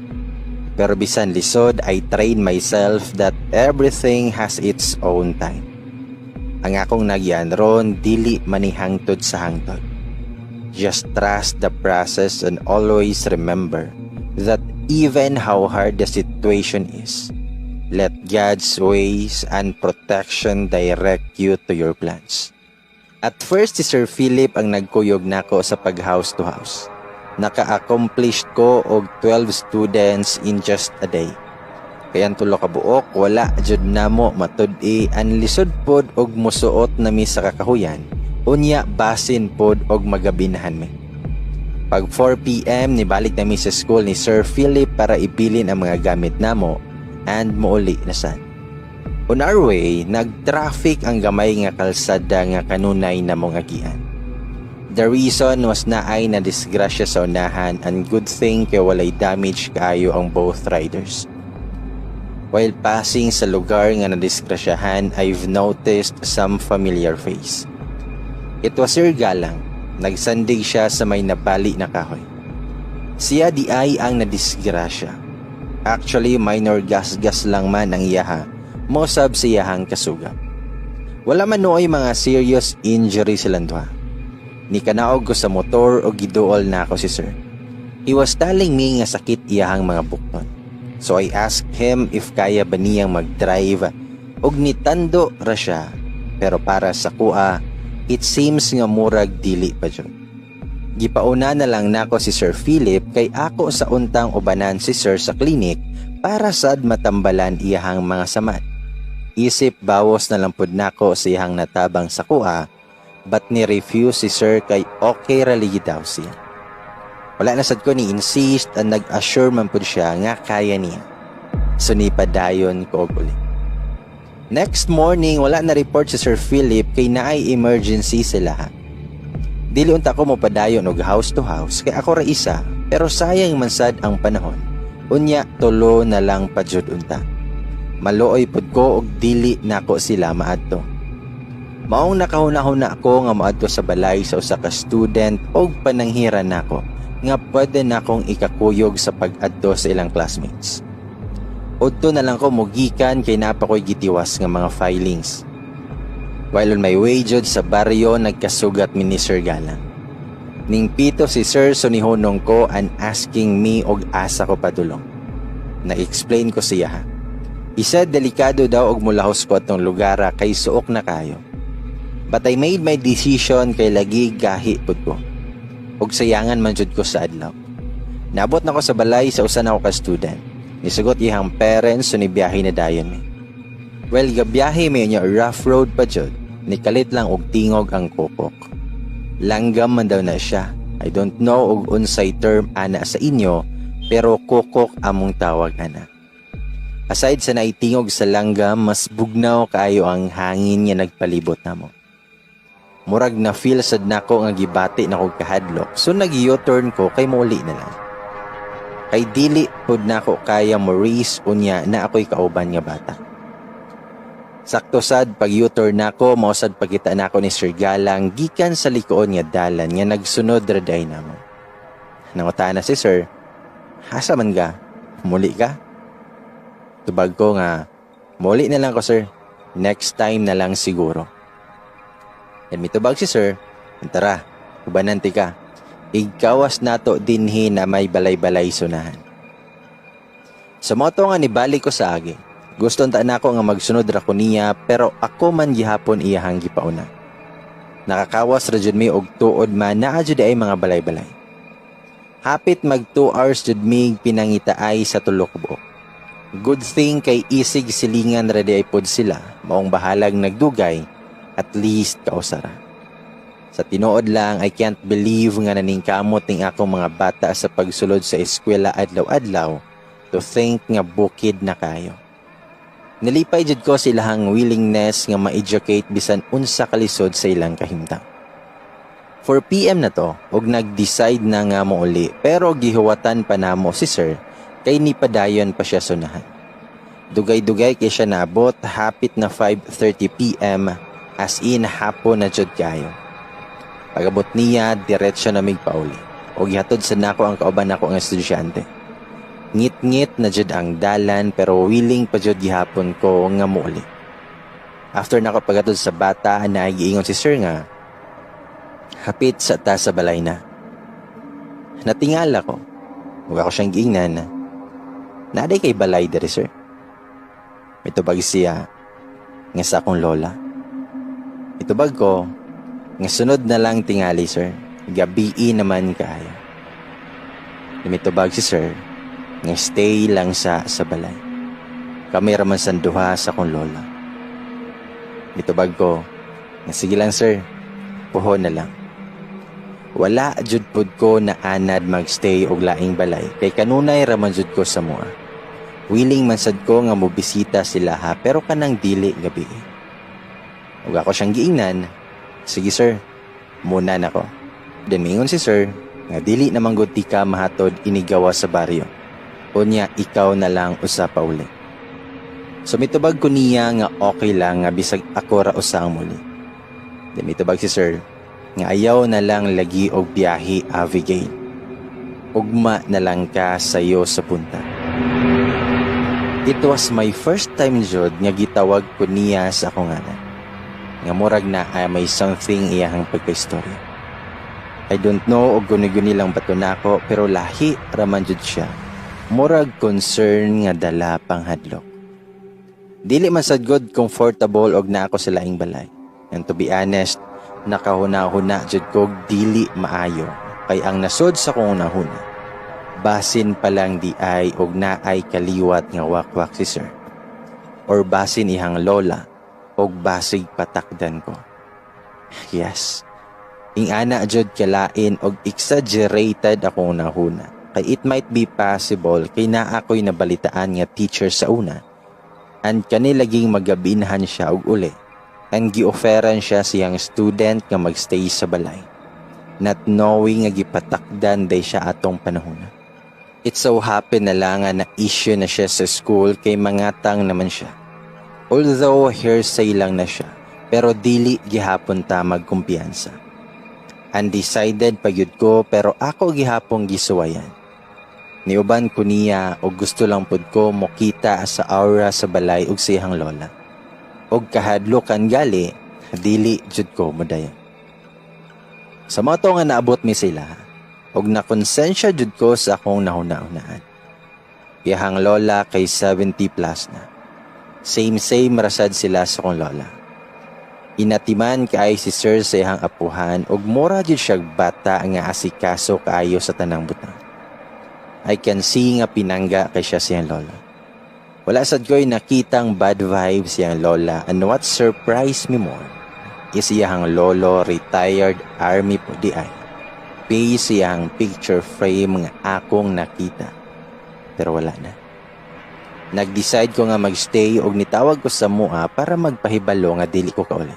Pero bisan lisod, I train myself that everything has its own time. Ang akong nagyan ron, dili manihangtod sa hangtod. Just trust the process and always remember that even how hard the situation is, let God's ways and protection direct you to your plans. At first, si Sir Philip ang nagkuyog nako sa pag-house to house. Naka-accomplished ko og 12 students in just a day. Kaya tulo ka buok, wala jud namo matud-i ang lisod pod og musuot na mi sa kakahuyan. Unya basin pod og magabinahan mi. Pag 4 PM nibalik na mi sa school ni Sir Philip para ibilin ang mga gamit namo and muuli na sad. On our way, nag-traffic ang gamay nga kalsada nga kanunay namong agian. The reason was na ay na disgrasya sa unahan and good thing kay walay damage kaayo ang both riders. While passing sa lugar nga nadisgrasyahan, I've noticed some familiar face. It was Sir Galang. Nagsandig siya sa may nabali na kahoy. Siya di ay ang nadisgrasya. Actually, minor gas-gas lang man ang iyaha. Mosab siyahang kasugap. Wala man nooy mga serious injury silang duha. Ni kanaog ko sa motor o giduol na ako si Sir. He was telling me nga sakit iyahang mga bukton. So I asked him if kaya ba niyang mag-drive og nitando ra siya. Pero para sa kuha, it seems nga murag dili pa jud. Gipauna na lang nako si Sir Philip kay ako sa untang ubanan si Sir sa klinik para sad matambalan iyahang mga samat. Isip bawas na lang pud nako sa iyahang natabang sa kuha. But ni-refuse si Sir kay okay raligi daw siya. Wala na sad ko ni insist at nag-assure man po siya nga kaya niya. So nipadayon ko og uli. Next morning, wala na report si Sir Philip kay naay emergency sila. Dili unta ko mo padayon og house to house kay ako ra isa, pero sayang man sad ang panahon. Unya tulo na lang pa jud unta. Maluoy pud ko og dili nako sila maadto. Maong nakahuna-huna ako nga maadto sa balay sa usa ka student og pananghiran nako nga pwede nakong ikakuyog sa pag-adto sa ilang classmates. Udto na lang ko mugikan kay napakoy gitiwas nga mga filings. While on my way jud sa baryo nagkasugat mi ni Sir Galang. Ning pito si Sir sunihunong ko and asking me og asa ko padulong. Na-explain ko siya. Isa delikado daw og mulahos ko atong lugara kay suok na kayo. But I made my decision kay lagi gahi pud ko. Og sayangan man jud ko sa adlaw. Nabot na ko sa balay sa usa na ako ka student. Nisugot ihang parents so nibiyahe na dayon mi. Well, gabiyahe mi nya rough road pa jud. Nikalit lang og tingog ang kokok. Langgam man daw na siya. I don't know og unsay term ana sa inyo, pero kokok among tawag ana. Aside sa naitingog sa langgam, mas bugnaw kaayo ang hangin nga nagpalibot namo. Murag na feel sad nako nga gibati na kog kahadlok, so nag-u-turn ko kay mauli na lang. Kay dili pud nako kaya Maurice unya na ako'y kauban nga bata. Sakto sad pag u-turn nako, mausad pagkita nako ni Sir Galang gikan sa likoon nga dalan nga nagsunod ra day namo. Nangutaan na si Sir, "Asa man ka? Muli ka?" Tubag ko nga, "Muli na lang ko, sir. Next time na lang siguro." Yan mitubag si Sir, "Tara, ubananti ka. Igkawas nato dinhi na may balay-balay sunahan." Sa moto nga nibalik ko sa agi. Gusto ta nako nga magsunod ra ko niya, pero ako man gihapon iyahang gipauna. Nakakawas ra jud mi og tuod man naa jud ay mga balay-balay. Hapit mag 2 hours jud mi pinangitaay sa tulo ka buok. Good thing kay isig silingan ra di ay pod sila, maong bahalag nagdugay, at least kausara. Sa tinuod lang, I can't believe nga naningkamot ning akong mga bata sa pagsulod sa eskwela adlaw-adlaw, to think nga bukid na kayo. Nalipay jud ko sa ilahang willingness nga ma-educate bisan unsa kalisod sa ilang kahimtang. 4 PM na to, og nag-decide na nga mo uli, pero gihuwatan pa namo si sir, kay ni padayon pa siya sunahan. Dugay-dugay kay siya naabot, hapit na 5:30 PM, as in hapon na jud kayo. Pagabot niya, diretsyo na mig pauli, og gihatod sa nako ang kauban nako nga estudyante. Ngit-ngit na jud ang dalan, pero willing pa jud gihapon ko nga muuli. After nako pagatod sa bata, naigiingon si sir nga, hapit sa ta sa balay na. Natingala ko, huwag ako siyang giingnan. Naday kay balay dere sir. Mitubag siya nga sa akong lola. Mitubag ko nga sunod na lang tingali sir. Gabi naman kaya. Mitubag si sir nga stay lang sa balay. Kami raman sanduha sa akong lola. Mitubag ko nga sige lang sir, puho na lang. Wala jud pud ko na anad magstay og laing balay kay kanunay raman jud ko sa mua. Willing man sad ko nga mobisita sila ha, pero kanang dili gabi. Ug ako siyang giingnan, sige sir, muna nako. Demingon si sir nga dili naman gud ti ka mahatod inigawa sa baryo. Unya ikaw na lang usa pa uli. So mitubag ko niya nga okay lang nga bisag ako ra usang muli. Mitubag si sir nga ayaw na lang lagi og biyahe Abigail. Ugma na lang ka sayo sa punta. It was my first time jud nga gitawag ko niya sa akong ngalan. Nga murag na may something iyahang pagka-istorya. I don't know og guni-guni lang bato nako, pero lahi raman jud siya. Murag concern nga dala pang hadlok. Dili man sad good comfortable og na ako sa laing balay. And to be honest, nakahuna-huna jud ko dili maayo kay ang nasod sa kong unahuna. Basin pa lang di ay og naay kaliwat nga wakwak si sir. Or basin ihang lola og basig patakdan ko. Yes. Ingana jud kalain og exaggerated akong nahuna. Kay it might be possible kay naa ako'y nabalitaan nga teacher sa una. And kanilaging magabinhan siya og uli. And gi-offeran siya siyang student nga magstay sa balay. Not knowing nga gipatakdan day siya atong panahon. It so happen na lang na issue na siya sa school kay mangatang naman siya. Although hearsay lang na siya, pero dili gihapon ta magkumpiyansa. Undecided pagyud ko pero ako gihapong gisuwayan. Niuban ko niya o gusto lang pud ko mokita sa aura sa balay ug siyang lola. Og kahadlokan gali, dili jud ko modayon. Sa mga to nga naabot mi sila, og nakonsensya jud ko sa akong nahuna-unaan. Iyahang lola kay 70 plus na. Same rasad sila sa akong lola. Inatiman kaay si sir sa iyang apuhan og mura jud siya bata nga asikaso kaayo sa tanang butang. I can see nga pinangga kay siya siyang lola. Wala sad ko'y nakitang bad vibes siyang lola, and what surprised me more is iyang lolo retired army po di ay. Pay siyang picture frame nga akong nakita. Pero wala na. Nag-decide ko nga magstay og nitawag ko sa mua para magpahibalo nga dili ko kauli.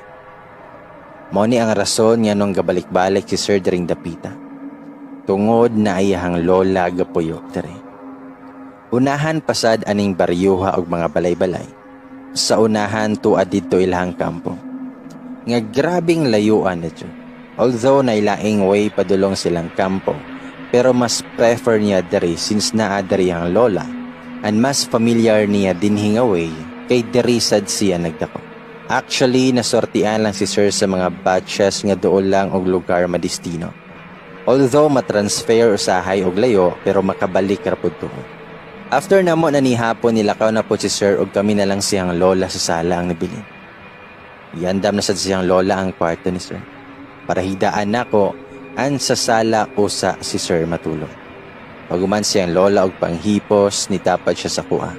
Mao ni ang rason nga nung gabalik-balik si Sir dering dapita. Tungod na iyahang lola gapuyo dere. Unahan pasad aning baryuha og mga balay-balay. Sa unahan tuad didto ilahang kampo. Nga grabing layuan na dyan. Although nailaing way padulong silang kampo, pero mas prefer niya dere since naa dere ang lola, and mas familiar niya dinhi nga way kay dere sad siya nagdako. Actually, nasortian lang si sir sa mga batches nga dool lang og lugar madistino. Although matransfer usahay og layo, pero makabalik ra pud tuod. After namo nanihapon nilakaw na po si sir og kami na lang siyang lola sa sala ang nabilin. Yandam na sad siyang lola ang kwarto ni sir. Para hidaan nako an sa sala usa si sir matulog. Paguman siyang lola og panghipos, nitapad siya sa kuha.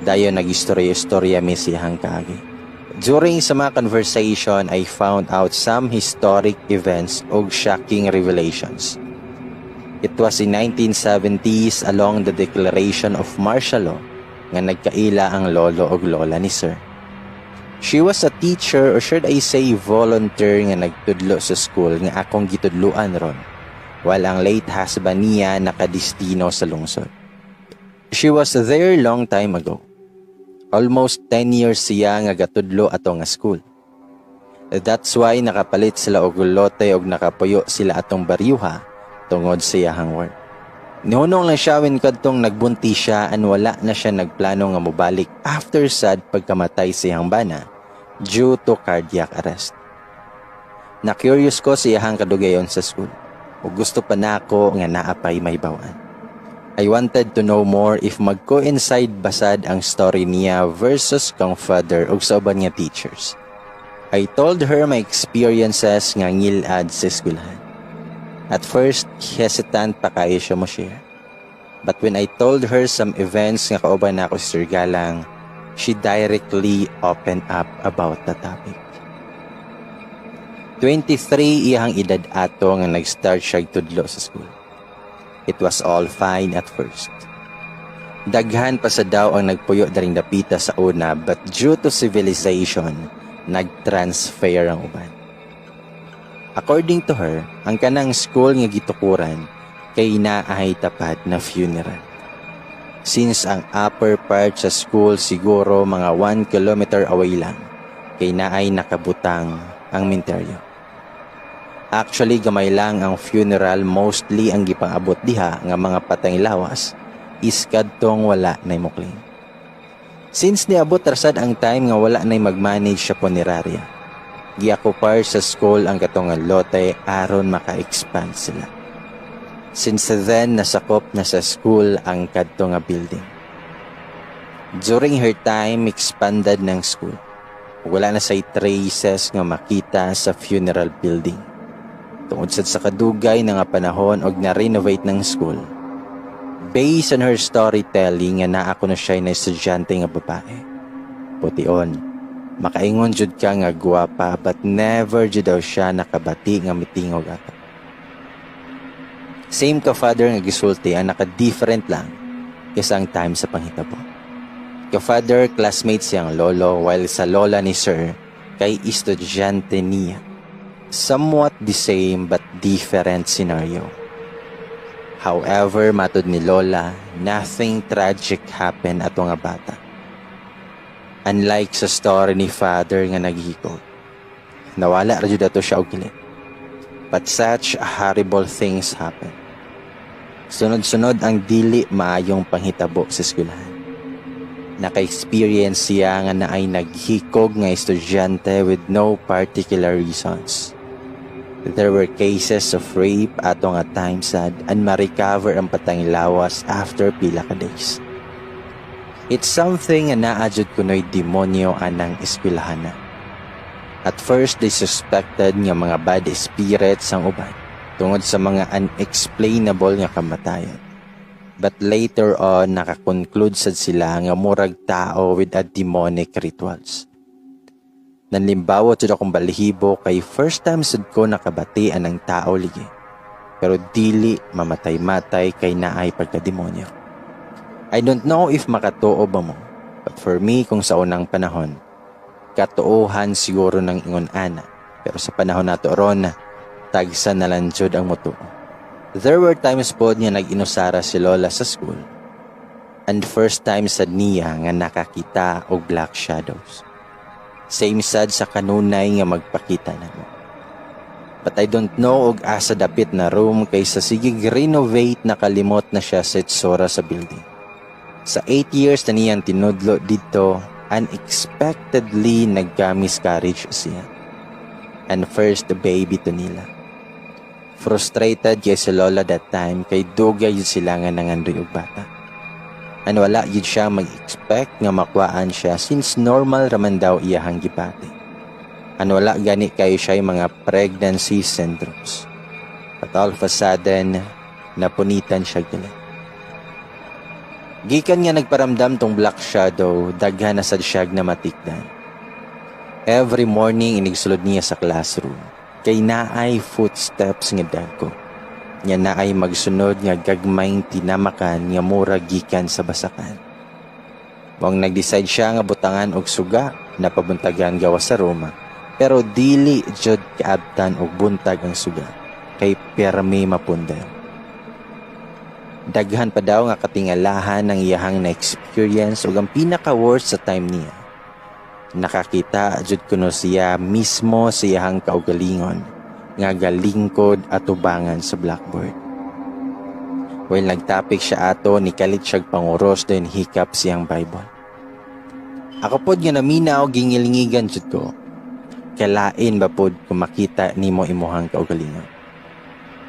Dayon nag-istorya-istorya mi siyang kaagi. During sa mga conversation, I found out some historic events og shocking revelations. It was in 1970s along the declaration of martial law nga nagkaila ang lolo og lola ni Sir. She was a teacher, or should I say volunteer, nga nagtudlo sa school nga akong gitudluan ron, while ang late husband niya nakadistino sa lungsod. She was there long time ago. Almost 10 years siya nga gatudlo ato nga school. That's why nakapalit sila og lote og nakapuyo sila atong baryuha tungod sa iyahang work. Nihunong lang siya when kadtong nagbunti siya and wala na siya nagplano nga mobalik after sad pagkamatay sa iyang bana due to cardiac arrest. Na-curious ko sa iyahang kadugayon sa school ug gusto pa nako nga naapay may bawaan. I wanted to know more if mag-coincide basad ang story niya versus kang father ug sa uban nga teachers. I told her my experiences nga ngilad sa eskwelahan. At first, hesitant pa kayo siya mo share. But when I told her some events nga kauban ako si Sir Galang, she directly opened up about the topic. 23 iyang edad ato nga nag-start siya tudlo sa school. It was all fine at first. Daghan pa sa daw ang nagpuyo daring dapita sa una, but due to civilization, nag-transfer ang uban. According to her, ang kanang school nga gitukuran kay naahay tapat na funeral. Since ang upper part sa school siguro mga 1 kilometer away lang, kay naay nakabutang ang menteryo. Actually, gamay lang ang funeral, mostly ang gipang-abot diha nga mga patay lawas is kadtong wala na mukling. Since niabot rasad ang time nga wala na mag-manage sa punerarya, giakupar sa school ang katong lote aron maka-expand sila. Since then, nasakop na sa school ang kadto nga building. During her time, expanded ng school. Wala na say traces nga makita sa funeral building. Tungod sa kadugay na nga panahon og na-renovate ng school. Based on her storytelling nga naa ko na siya na estudyante nga babae. Pution. Makaingon jud ka nga guwapa, but never jud daw siya nakabati nga mitingog ato. Same ka father nga gisulti ang naka-different lang isang time sa panghitabo. Ka father classmate siyang lolo, while sa lola ni Sir kay estudyante niya. Somewhat the same but different scenario. However, matod ni lola, nothing tragic happened ato nga bata. Unlike sa story ni father nga naghikog, nawala ra jud ato siya og gilit. But such horrible things happen. Sunod-sunod ang dili maayong panghitabo sa eskwelahan. Naka-experience siya nga naay naghikog nga estudyante with no particular reasons. There were cases of rape ato nga time sad and ma-recover ang patang lawas after pila ka days. It's something na naadjud kunoy demonyo anang eskwelahan na. At first, they suspected nga mga bad spirits ang uban tungod sa mga unexplainable nga kamatayan. But later on, nakakonclude sad sila nga murag tao with a demonic rituals. Nanlimbawa jud akong balahibo kay first time sad ko nakabatian ng tao ligi. Pero dili mamatay-matay kay naay pagkademonyo. I don't know if makatuo ba mo, but for me kung sa unang panahon, katuohan siguro ng ingon ana, pero sa panahon nato ron, tagsa na lang jud ang mutuo. There were times po niya nag-inusara si lola sa school, and first time sad niya nga nakakita og black shadows. Same sad sa kanunay nga magpakita na mo. But I don't know og asa dapit na room kaysa sige renovate na kalimot na siya sa itsura sa building. Sa 8 years na niyang tinudlo dito, unexpectedly nagka-miscarriage siya. And first baby to nila. Frustrated kay si lola that time kay dugay yun sila nga nangandoy og bata. And wala yun siya mag-expect nga makuhaan siya since normal raman daw iyahang gibati. And wala gani kayo siya yung mga pregnancy syndromes. But all of a sudden, napunitan siya galit. Gikan nga nagparamdam tong black shadow, daghan na sad siya na matikdan. Every morning inigsulod niya sa classroom, kay naay footsteps nga dagko. Nya naay magsunod nga gagmayng tinamakan nga mura gikan sa basakan. Mong nag-decide siya nga butangan og suga na pabuntagan gawa sa Roma, pero dili jud kaabtan og buntag ang suga kay permi mapundel. Daghan pa daw nga katingalahan ng iyahang na-experience ug ang pinaka-worst sa time niya. Nakakita jud kuno siya mismo sa iyahang kaugalingon nga galingkod at tubangan sa blackboard. While nagtapik siya ato, ni kalit siyag panguros doon hikap siyang Bible. Ako pod nga naminaw gingilingigan jud ko. Kalain ba pod kung makita nimo imuhang kaugalingon.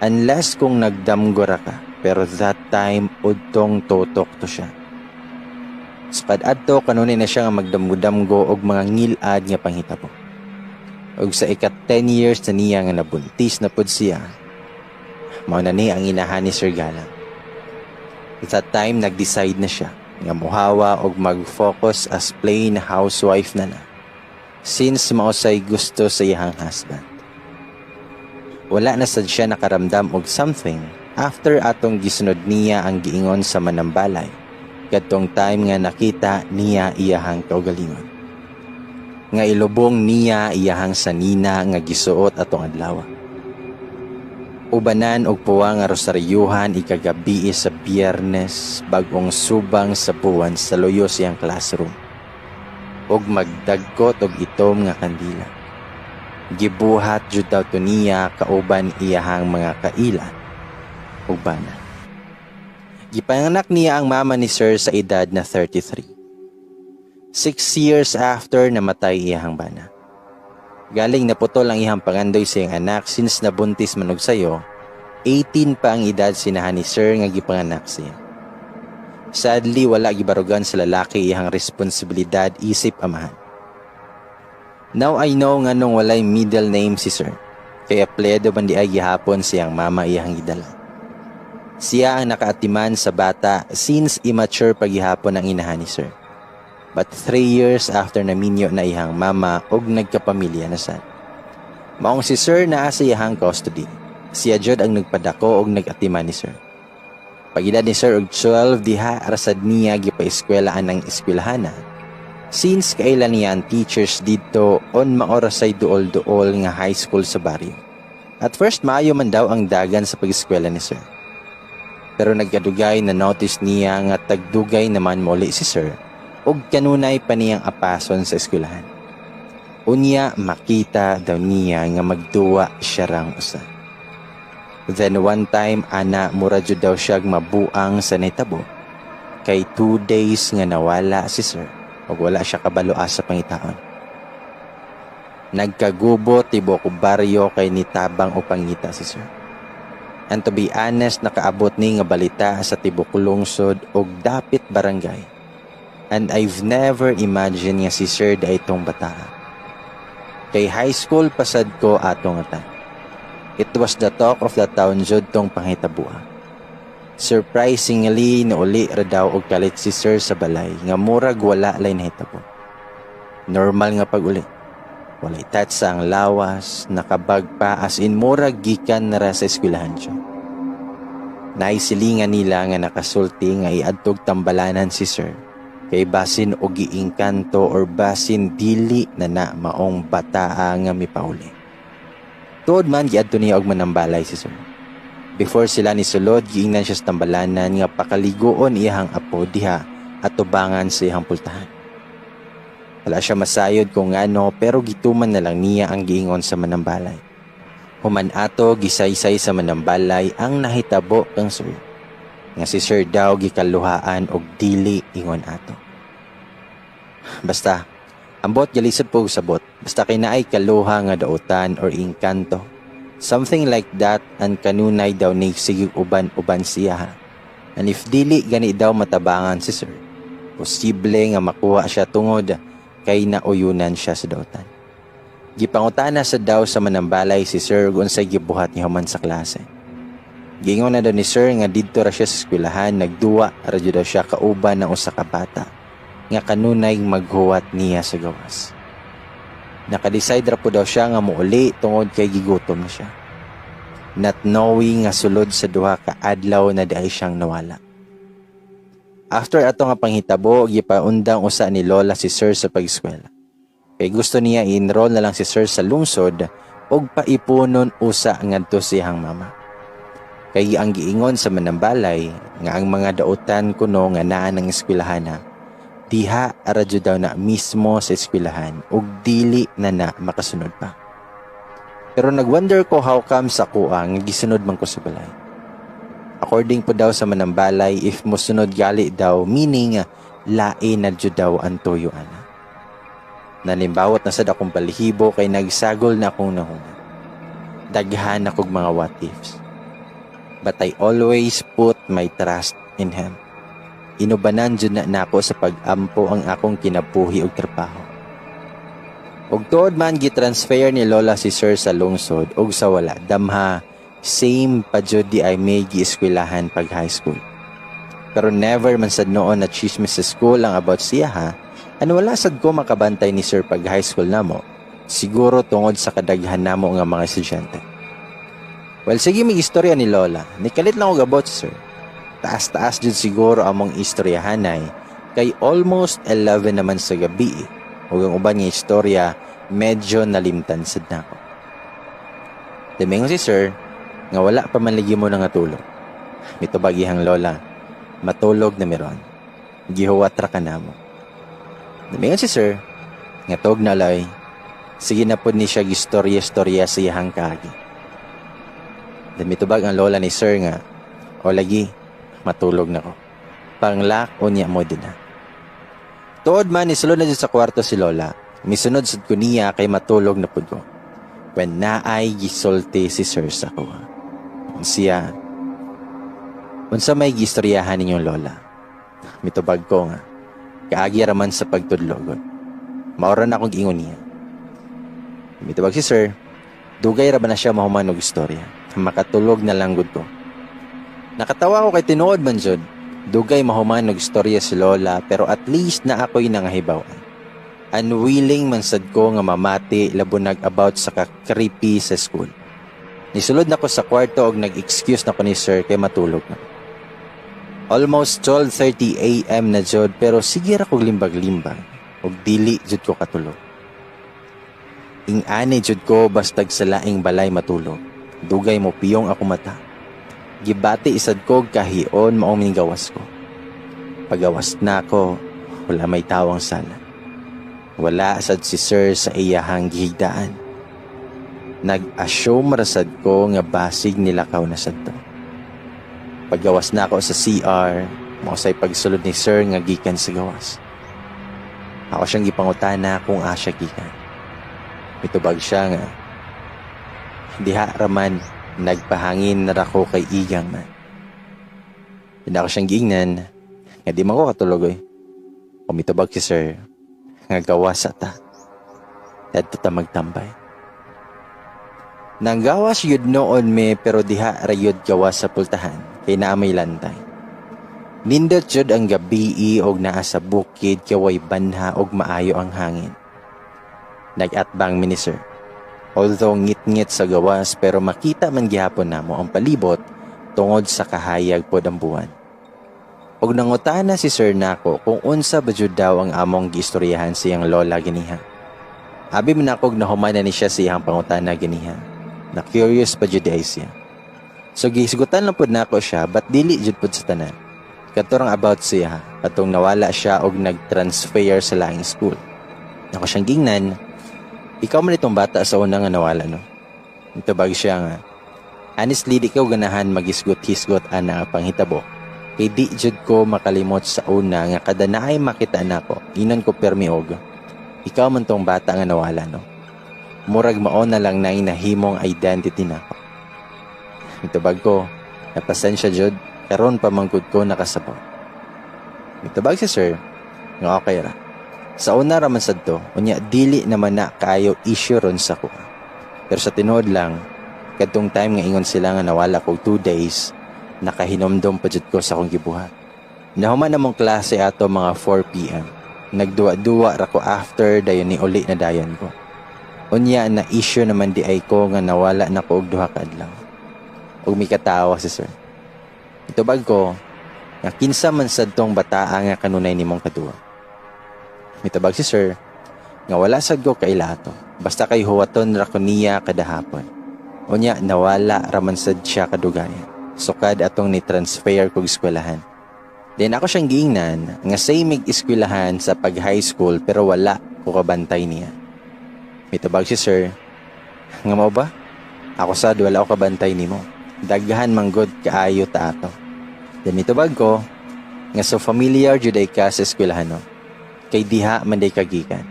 Unless kung nagdamgora ka, pero that time udtong totok to siya. Sukad adto kanunin na siya nga magdamgo-damgo og mga ngilad nga panghitabo. Og sa ika-10 years na niya nga nabuntis na pod siya, mao na ni ang inahan ni Sir Galang. At that time, nag-decide na siya nga muhawa og mag-focus as plain housewife na since mausay gusto sa iyang husband. Wala na sad siya nakaramdam og something after atong gisunod niya ang giingon sa manambalay kadtong time nga nakita niya iyahang kaugalingon. Nga ilubong niya iyahang sanina nga gisuot atong adlaw. Ubanan og puwa nga rosaryuhan ikagabi sa Biyernes bagong subang sa buwan sa loyo siyang classroom. Og magdagkot og itom nga kandila. Gibuhat jud daw to niya kauban iyahang mga kailan ug bana. Gipanganak niya ang mama ni Sir sa edad na 33. 6 years after namatay iyahang bana. Galing naputol ang ihang pangandoy sa iyang anak since nabuntis man og sayo, 18 pa ang edad sinahan ni Sir nga gipanganak siya. Sadly, wala gibarugan sa lalaki iyang responsibilidad isip amahan. Now I know nga nung walay middle name si Sir, kaya pledo man di ay gihapon siyang mama iyang gidala. Siya ang nakaatiman sa bata since immature pagihapon ang inahan ni Sir. But 3 years after naminyo na ihang mama og nagkapamilya na sad. Maong si Sir naa sa iyang custody. Siya jud ang nagpadako og nag-atiman ni Sir. Pag-edad ni Sir og 12 diha arasad niya gipaeskwelaan ang eskwelahana. Since kailan niya ang teachers dito on maorasay duol-duol nga high school sa baryo. At first maayo man daw ang dagan sa pag-eskwela ni Sir. Pero nagkadugay na notice niya nga tagdugay naman muli si Sir og kanunay pa niyang apason sa eskwelahan. Unya makita daw niya nga magduwa siya rang usa. Then one time ana mura jud daw siya mabuang sa nitabo. Kay 2 days nga nawala si Sir ug wala siya kabalo sa pangitaon. Nagkagubo tibok baryo kay nitabang o pangita si Sir. And to be honest, nakaabot ni nga balita sa tibok lungsod og dapit barangay. And I've never imagined nga si Sir da itong bata. Kay high school pasad ko atong atan. It was the talk of the town jud tong panghitabuha. Surprisingly, nauli ra daw og kalit si Sir sa balay nga murag wala lay nahitabo. Normal nga pag-uli. Walay tatsa ang lawas, nakabag pa as in murag gikan na ra sa eskwelahan siya. Naisilingan nila nga nakasulti nga iadtog tambalanan si Sir. Kay basin o giingkanto or basin dili na maong bataa nga mipauli. Tuod man giadto niya og manambalay si Sir. Before sila ni sulod, giingnan siya sa tambalanan nga pakaligoon iyang apo diha at tubangan sa iyang pultahan. Wala siya masayod kung ano pero gituman na lang niya ang giingon sa manambalay. Human ato gisaysay sa manambalay ang nahitabo kang Sir. Nga si Sir daw gikaluhaan og dili ingon ato. Basta, ambot galisod po sabot. Basta kinaay kaluha nga dautan or inkanto. Something like that and kanunay daw ni sige uban-uban siya. And if dili gani daw matabangan si Sir, posible nga makuha siya tungod kay nauyunan siya sa dautan. Gipangutana sa daw sa manambalay si Sir kung unsay gibuhat niya human sa klase. Gingon na daw ni Sir nga didto ra siya sa eskwelahan, nagduwa ra jud daw siya kauban ng usa ka bata nga kanunay maghuwat niya sa gawas. Naka-decide ra po daw siya nga muuli tungod kay gigutom na siya. Not knowing nga sulod sa duha ka adlaw na daay siyang nawala. After ato nga panghitabo, gipaundang usa ni Lola si Sir sa pag-eskwela. Kay gusto niya i-enroll na lang si Sir sa lungsod og paipunon usa ngadto siyang mama. Kay ang giingon sa manambalay nga ang mga dautan kuno nga naa ng eskwelahan diha aradyo daw na mismo sa eskwelahan ug dili na makasunod pa. Pero nagwonder ko how come sa kuha nga gisunod man ko sa balay. According po daw sa manambalay, if mosunod gali daw, meaning lain na jud daw ang tuyo ana. Nalimbawot na sad akong balihibo kay nagsagol na akong nahuna. Daghan akong mga what ifs. But I always put my trust in Him. Inubanan jud na nako sa pag-ampo ang akong kinabuhi og trabaho. Og tuod man gitransfer ni Lola si Sir sa lungsod og sa wala damha same pa jud di ay may gieskwelahan pag high school. Pero never man sad noon na chismis sa school ang about siya wala sad ko makabantay ni Sir pag high school namo. Siguro tungod sa kadaghan namo nga mga estudyante. Well, sige may istorya ni Lola. Nikalit lang og about Sir. Taas-taas jud siguro among istoryahanay kay almost 11 naman sa gabi. Ug ang uban nga istorya medyo nalimtan sad nako. Demingon si Sir nga wala pa man ligi mo na nga tulog. Mitubag ihang Lola, matulog na meron. Gihuwat ra ka namo. Demingon si Sir nga tog na lay. Sige na pod ni siya gistorya-storya sa iyang kaagi. Mitubag ang Lola ni Sir nga o lagi matulog na ko. Panglak o niya mo din na. Tuod man, isulod na dyan sa kwarto si Lola. Misunod sad ko niya kay matulog na pud ko. When naay gisulti si Sir sa ko. Siya, unsa may gistoryahan ninyong Lola? Mitubag ko nga. Kaagi raman sa pagtudlog. Maura na akong ingon niya. Mitubag si Sir, dugay raman na siya mahuman og istorya. Makatulog na lang gud ko. Nakatawa ko kay tinuod man jud. Dugay mahuman og istorya si Lola pero at least na ako'y nangahibawan. Unwilling man sad ko nga mamati labunag about sa ka-creepy sa school. Nisulod na ko sa kwarto og nag-excuse na ko ni Sir kay matulog na. Almost 12:30 AM na jud pero sige ra kog limbag-limbag og dili jud ko katulog. Ing-ani jud ko bastag sa laing balay matulog. Dugay mo piyong ako mata. Gibati isad ko kahion maong gawas ko. Pagawas na ako, wala may tawang sala. Wala sad si Sir sa iyahang gihigdaan. Nag-assume rasad ko nga basig nilakaw na sad to. Paggawas na ako sa CR, mausay pagsulod ni Sir nga gikan sa gawas. Ako siyang gipangutana kung asya gikan. Mitubag siya nga, diha raman, nagpahangin na rako kay igang man. Hindi ako siyang giingnan, nga di man ko katulog eh. Kumitubag si Sir, nga gawas ata. Dito ta magtambay. Nang gawas yun noon me pero diha rayod gawas sa pultahan, kay naamay lantay. Nindot yun ang gabi og naa sa bukid kaway banha og maayo ang hangin. Nag-atbang mi ni Sir. Although ngit-ngit sa gawas pero makita man gihapon namo ang palibot tungod sa kahayag pod ang buwan. Og nangutana si Sir nako kung unsa ba jud daw ang among giistoryahan siyang Lola ganiha. Abi man ako nahuman na ni siya siyang pangutana ganiha. Na curious pa jud ay siya. So gisigutan lang pod nako siya but dili jud pod sa tanan. Katurang about siya katong nawala siya og nag-transfer sa laing school. Ako siyang gingnan. Ikaw man itong bata sa una nga nawala, no? Itubag siya nga. Honestly, di ko ganahan magisgot-hisgot ana panghitabo. Kay di jud ko makalimot sa una nga kada naay makita nako. Inon ko permi og. Ikaw man tong bata nga nawala, no? Murag mao na lang na nahimong identity nako. Itubag ko, napasensya jud, karon pa manggod ko nakasabaw. Itubag si Sir, nga okay ra. Sa una raman sad to, unya dili naman na kayo issue ron sa ko. Pero sa tinuod lang, kadtong time nga ingon sila nga nawala ko 2 days, nakahinomdom pa jud ko sa akong gibuhat. Nahuman namong klase ato mga 4 PM. Nagduwa-duwa ra ko after dayon ni uli na dayon ko. Unya na issue naman di ay ko nga nawala na ko og duha ka adlaw. Ug mi katawa si Sir. Itubag ko, nga kinsa man sad tong bataa nga kanunay nimong kaduwa. Mitabag si sir nga wala sad ko kailato, basta kay huwaton ra ko niya kada hapon. Unya nawala raman sad siya kadugayan. Sukad atong ni transfer kog eskwelahan. Then ako siyang giingnan nga same mig eskwelahan sa pag high school pero wala ko kabantay niya. Mitabag si sir nga mao ba? Ako sad wala ko kabantay nimo. Daghan manggod kaayo ta ato. Then mitubag ko nga so familiar jud ay ka sa eskwelahan no. Kay diha man day kagikan.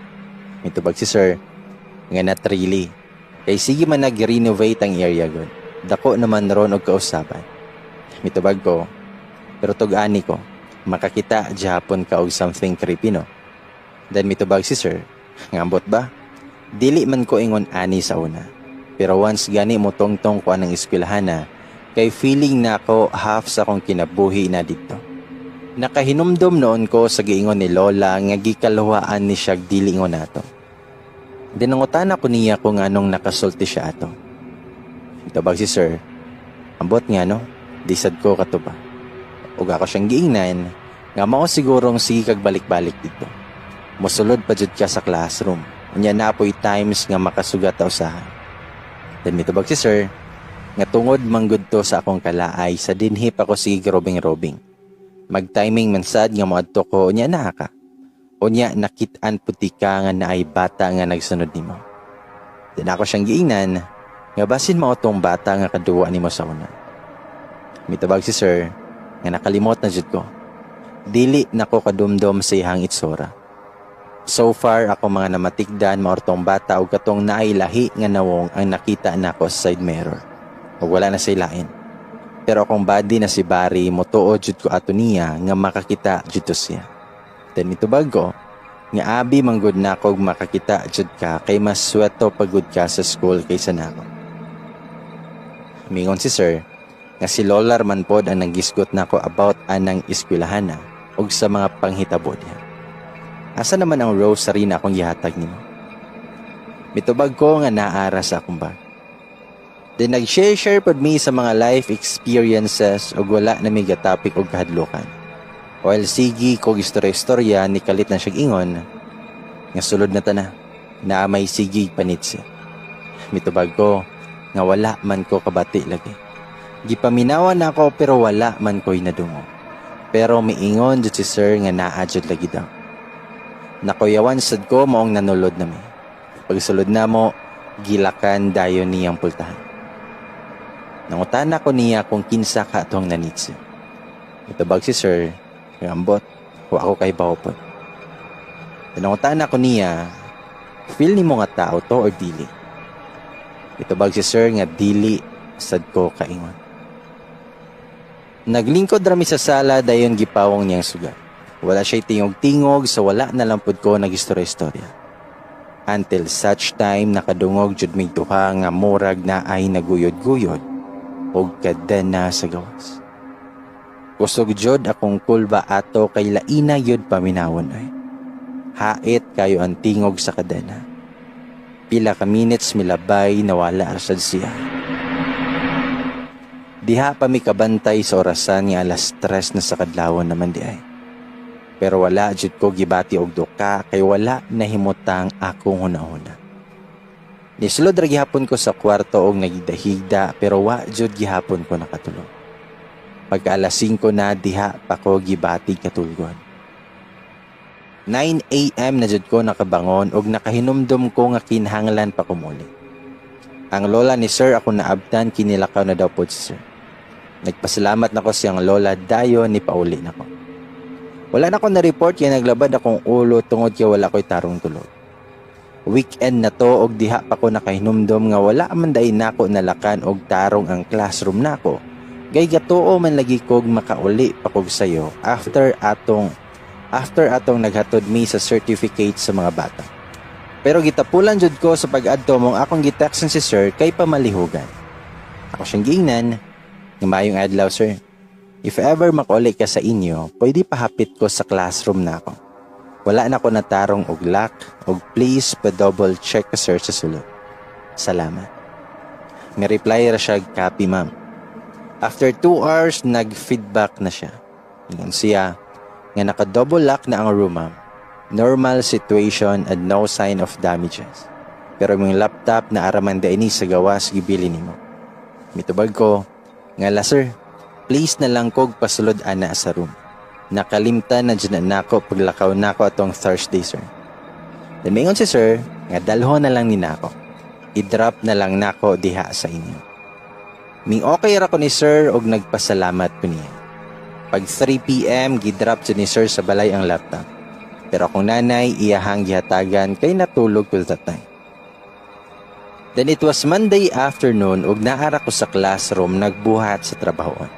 Mitubag si sir nga not really. Kay sige man nag-renovate ang area gud. Dako naman ron og kausapan. Mitubag ko pero tug-ani ko makakita jahapon ka og something creepy no. Then mitubag si sir nga ambot ba? Dili man ko ingon ani sa una. Pero once gani mo tongtong ko anang eskwelahan na, kay feeling na ako half sa akong kinabuhi na dito. Nakahinumdom noon ko sa giingon ni Lola nga gikalawaan ni siya dili ingon nato. Dinangutan ako niya kung anong nakasulti siya ato. Mitubag si sir, ambot nga no, disad ko katuba. Ug ako siyang giingnan nga mao sigurong sige kag balik-balik dito. Mosulod pa jud ka sa classroom. Unya na po'y times nga makasugat ta usahan. Then mitubag si sir nga tungod manggod to sa akong kalaay sa dinhi pa ko sige robing-robing. Mag-timing man sad nga moadto ko unya na ka. Unya nakit-an puti ka nga naay bata nga nagsunod nimo. Then ako siyang giingnan nga basin mao tong bata nga kaduwa nimo sa una. Mitubag si sir nga nakalimot na jud ko. Dili nako kadumdum sa ihang itsura. So far ako mga namatikdan maortong bata o katong naay lahi nga nawong ang nakita nako sa side mirror. O wala na say lain. Pero akong body na si Barry motuod jud ko ato niya nga makakita jud to siya. Then mitubag ko nga abi manggod nako makakita jud ka kay mas sweto pagud ka sa school kaysa nako. Mingon si sir nga si Lola man pod ang naggisgot nako about anang eskwelahan na ug sa mga panghitabo niya. Asa naman ang rosary na akong gihatag nimo? Mitubag ko nga naara sa akong bag. Then nag-share pod mi sa mga life experiences ug wala na mi gatapik og kahadlokan. While sige ko istorya ni kalit na siya ingon nga sulod na ta na may sige panitsi. Mitubag ko nga wala man ko kabati lagi. Gipaminawan ako pero wala man ko'y nadungo. Pero miingon jud si sir nga naa jud lagi daw. Nakuyawan sad ko maong nanulod na mi. Pagsulod na mo, gilakan dayon niyang pultahan. Nangutan ko niya kung kinsa ka atong nanitsi. Mitubag si sir, ngambot, wa ako kay bawpod. Nangutan ko niya, feel ni mo nga tao to or dili? Mitubag si sir nga dili, sad ko kaingon. Naglingkod rami sa sala dayon gipawong niyang sugat. Wala siya'y tingog-tingog sa wala na lampod ko nagistorya-istorya. Until such time nakadungog jud mig duha nga murag na ay naguyod-guyod og kada na sa gawas. Kusog jud akong kulba ato kay laina yun paminawon ay. Hait kayo ang tingog sa kadena. Pila ka minutes milabay nawala asad siya. Diha pa mi kabantay sa orasan nga alas 3 na sa kadlawon naman di ay. Pero wala jud ko gibati og duka kay wala nahimutang akong hunahuna. Nisulod ra gihapon ko sa kwarto og nagidahigda pero wa jud gihapon ko nakatulog. Pagka alas 5 na diha pa ko gibati katulgon. 9 AM na jud ko nakabangon og nakahinumdum ko nga kinahanglan pa ko muli. Ang lola ni sir ako naabtan kinilakaw na daw po si sir. Nagpasalamat nako siyang lola dayon ni pauli nako. Wala na ko na-report kaya naglabad akong ulo tungod kaya wala ko'y tarong tulog. Weekend na to og diha pa ko nakahinumdom nga wala man day nako nalakan og tarong ang classroom nako. Gay gatuo man lagi kog makauli pa kog sayo after atong naghatod mi sa certificate sa mga bata. Pero gitapulan jud ko sa pag-adto mong akong gitext si sir kay pamalihugan. Ako siyang giingnan, nga maayong adlaw sir. If ever makauli ka sa inyo, pwede pahapit ko sa classroom na ako. Wala na ko natarong og lock, og please pa-double check ka sir sa sulod. Salamat. May reply ra siya, copy ma'am. After 2 hours, nag-feedback na siya. Ingon siya nga naka-double lock na ang room ma'am. Normal situation and no sign of damages. Pero yung laptop na araman da ini sa gawas gibili nimo. Mitubag ko nga la sir, please na lang kog pasulod ana sa room. Nakalimtan na dyan nako paglakaw nako atong Thursday sir. Then mingon si sir nga dalho na lang ni nako. I-drop na lang nako diha sa inyo. Ming okay ra ko ni sir og nagpasalamat ko niya. Pag 3 PM gidrop ni sir sa balay ang laptop. Pero akong nanay iyahang gihatagan kay natulog ko that time. Then it was Monday afternoon ug naara ko sa classroom nagbuhat sa trabahoon.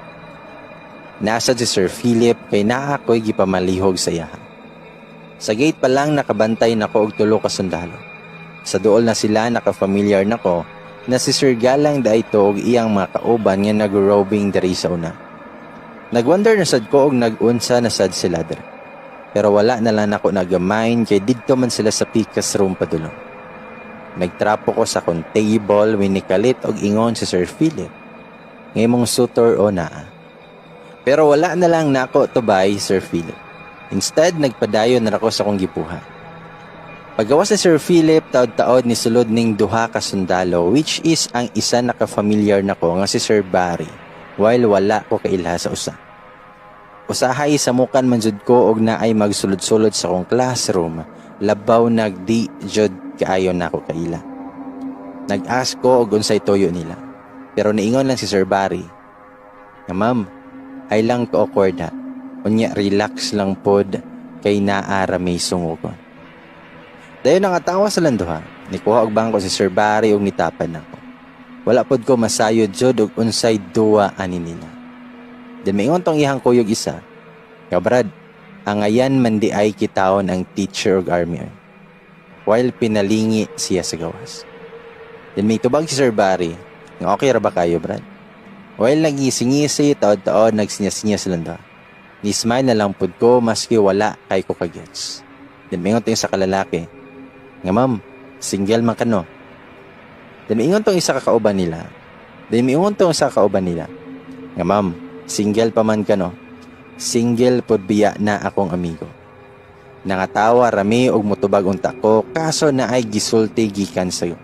Nasa si Sir Philip kay naa ako'y gipamalihog sa iyahan. Sa gate pa lang nakabantay nako og tulo ka sundalo. Sa duol na sila nakafamiliar nako na si Sir Galang daayto og iyang mga kauban nga nag-roving diri sa una. Nagwonder na sad ko og nag-unsa na sad sila diri. Pero wala na lang nako nagamain kay didto man sila sa pikas room padulong. Nagtrapo ko sa kong table winikalit og ingon si Sir Philip. Ngayong sutor o naa. Pero wala na lang nako tubay, Sir Philip. Instead, nagpadayon na ako sa kong gipuha. Paggawas ni Sir Philip, taod-taod ni sulod ning duha ka sundalo, which is ang isa naka-familiar nako nga si Sir Barry, while wala ko kailha sa usa. Usahay sa mukan man jud ko og naay magsulod-sulod sa kong classroom, labaw nagdi jud kaayo nako kaila. Nag-ask ko og unsay toyo nila. Pero niingon lang si Sir Barry, nga ma'am, ay lang ka-awkward ha. Unya, relax lang pod kay naara may sungugon. Dayon nangatawa sa landuha. Nikuha og bangko si Sir Barry og nitapan nako. Wala pod ko masayod jud og unsay duwa ani nila. Then maingon tong ihang kuyog isa. Nga Brad, ang ayan man di ay kitaon ang teacher og army. While pinalingi siya sa gawas. Then may tubag si Sir Barry. Nga okay ra ba kayo Brad? While nagisi-ngisi, taod-taod, nagsinyas-sinyas lang da. Ni-smile na lang pod ko, maski wala kay ko kagets. Then mingon tong isa kalalaki. Nga ma'am, single man ka no? Then mingon tong isa kakauban nila. Nga ma'am, single pa man ka no? Single pod biya na akong amigo. Nangatawa rami og mutubag unta ko, kaso na ay gisulti gikan sayo.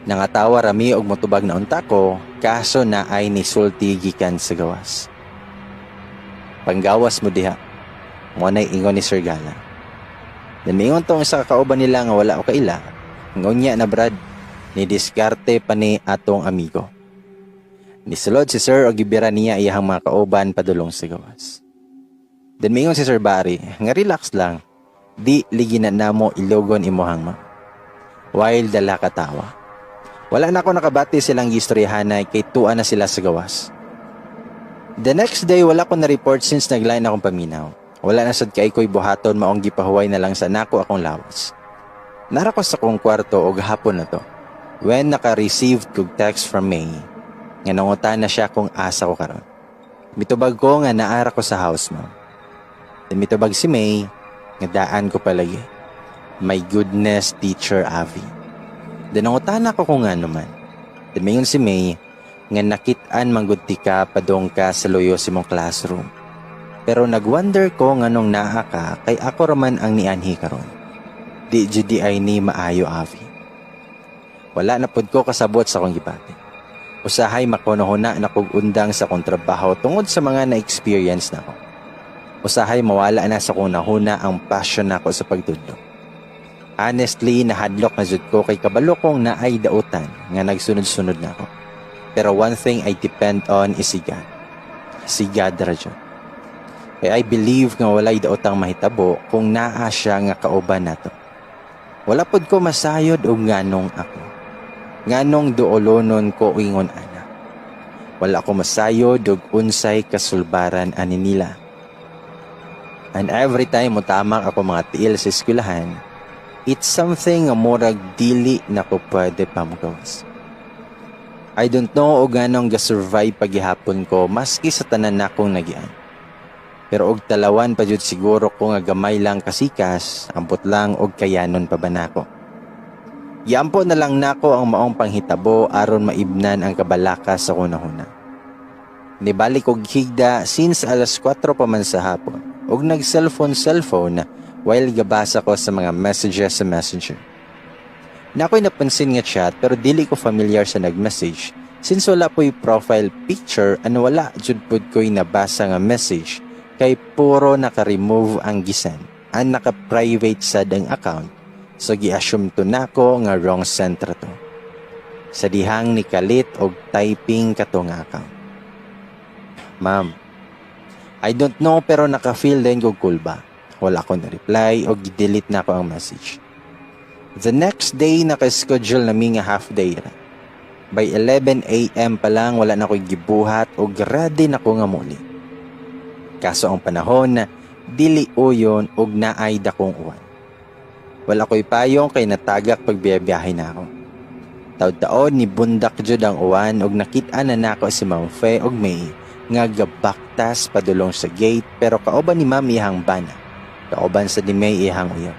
Nangatawa rami og motubag na unta ko, kaso na ay nisulti gikan sa gawas. Panggawas mo diha, mo na ingon ni Sir Gala. Namingon tong isa kakauban nila nga wala o kaila, ngunya na Brad, ni diskarte pa ni atong amigo. Nisulod si Sir o gibira niya iyang mga kauban padulong sa gawas. Then mingon si Sir Barry, nga relax lang, di liginan na mo ilogon imuhang ma. While dala katawa. Wala na ako nakabati silang gistoryahanay kay tuwa na sila sa gawas. The next day, wala ko na-report since naglain akong paminaw. Wala na sad kay ko'y buhaton maong gipahuway na lang sa nako akong lawas. Nara ko sa kong kwarto o gahapon na to. When naka-received kog text from May, nga nangutan na siya kung asa ko karon. Mitubag ko nga naara ko sa house mo. Mitubag si May, nga daan ko palagi. My goodness, Teacher Avi. Nangutan ako kung ano man. Mingon si May, nga nakitaan mangguti ka padong ka sa loyo si mong classroom. Pero nagwonder ko nga nung naa ka, kay ako raman ang nianhi karon. Di judi ay ni maayo Avi. Wala na pod ko kasabot sa kong gibati. Usahay makunohuna na kog undang sa kong trabaho tungod sa mga na-experience na ko. Usahay mawala na sa kong nahuna ang passion nako sa pagtudlo. Honestly, nahadlok na jud ko kay kabalo kong naay dautan nga nagsunod-sunod na ako. Pero one thing I depend on is si God. Si God ra jud. Kaya I believe nga walay daotang mahitabo kung naa siya nga kauban nato. Wala pod ko masayod og nganong ako. Nganong duolonon ko ingon ana. Wala ko masayod og unsay kasulbaran ani nila. And every time mo tamak ako mga tiil sa eskwelahan, it's something nga murag dili na ko pwede pamagawas. I don't know o ganong ga-survive paghihapon ko maski sa tanan na akong nagian. Pero og talawan pa jud siguro ko nga gamay lang kasikas, ambot lang og kayanon pa ba nako. Yampo na lang nako ang maong panghitabo aron maibnan ang kabalaka sa kunahuna. Nibalik og higda since alas 4 pa man sa hapon og nag-cellphone while gabasa ko sa mga messages sa messenger. Nakoy napansin nga chat pero dili ko familiar sa nag-message since wala po'y profile picture and wala jud pud ko'y nabasa nga message kay puro naka-remove ang gisan and naka-private sad ang account so gi-assume to nako nga wrong sent ra to. Sa dihang ni kalit og typing katong account. Ma'am, I don't know pero naka-feel din ko cool ba. Wala ko na-reply o delete na ko ang message. The next day, naka-schedule na nga half day ra. By 11 a.m. pa lang, wala na ko gibuhat o ready na ko nga muli. Kaso ang panahon, dili uyon og naay dakong uwan. Wala ko'y payong kay natagak pagbiyabiyahe na ako. Taod-taod ni bundak jud ang uwan og nakita na nako si Ma'am Fe og May nga gabaktas padulong sa gate pero kauban ni Ma'am ihang bana. Kauban sa ni May ihang uyo.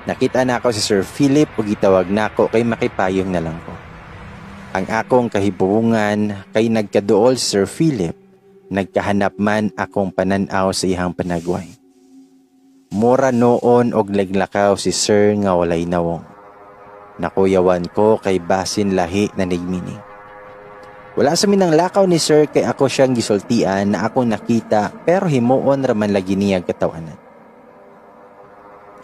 Nakita na ako si Sir Philip ug gitawag nako kay makipayong na lang ko. Ang akong kahibungan kay nagkaduol si Sir Philip, nagkahanap man akong pananaw sa ihang panagway. Mura noon og laglakaw si Sir nga walay nawong. Nakuyawan ko kay basin lahi na nigmini. Wala sa minang lakaw ni Sir kay ako siyang gisultian na akong nakita pero himuon raman lagi niya katawanan.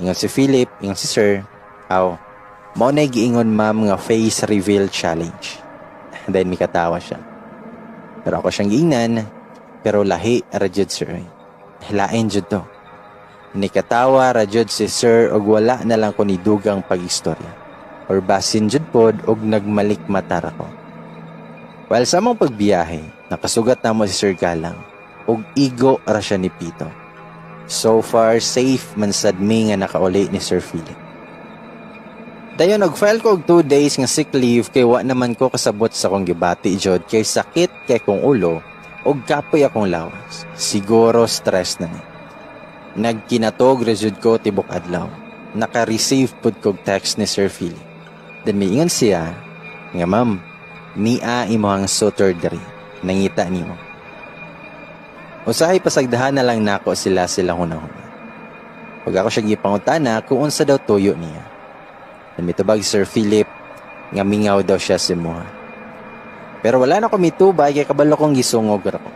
Ingon si Philip, ingon si Sir, mao na giingon ma'am nga face reveal challenge. Then mikatawa siya. Pero ako siyang giingnan, pero lahi rajud Sir. Hilain jud to. Nikatawa rajud si Sir og wala na lang ko ni dugang pag-istorya. Or basin jud pod og nagmalikmata ra ko. While sa mong pagbiyahe, nakasugat na mo si Sir Galang ug igo ra siya ni Pito. So far, safe man sad mi nga nakauli ni Sir Philip. Dayon nag-file ko og 2 days nga sick leave kay wa naman ko kasabot sa kong gibati jud kay sakit kay kong ulo ug kapoy akong lawas. Siguro stress na ni. Nagkinatog ra jud ko tibok adlaw. Naka-receive pud kog text ni Sir Philip. Then miingon siya nga ma'am, niya imo ang suitor diri, nangita nimo. Usahay pasagdahan na lang nako sila hunahuna. Pag ako siya gipangutana kung unsa daw tuyo niya. Namitubag Sir Philip nga mingaw daw siya si Moha. Pero wala na ko mitubay kay kabalo kong gisungog ra ko.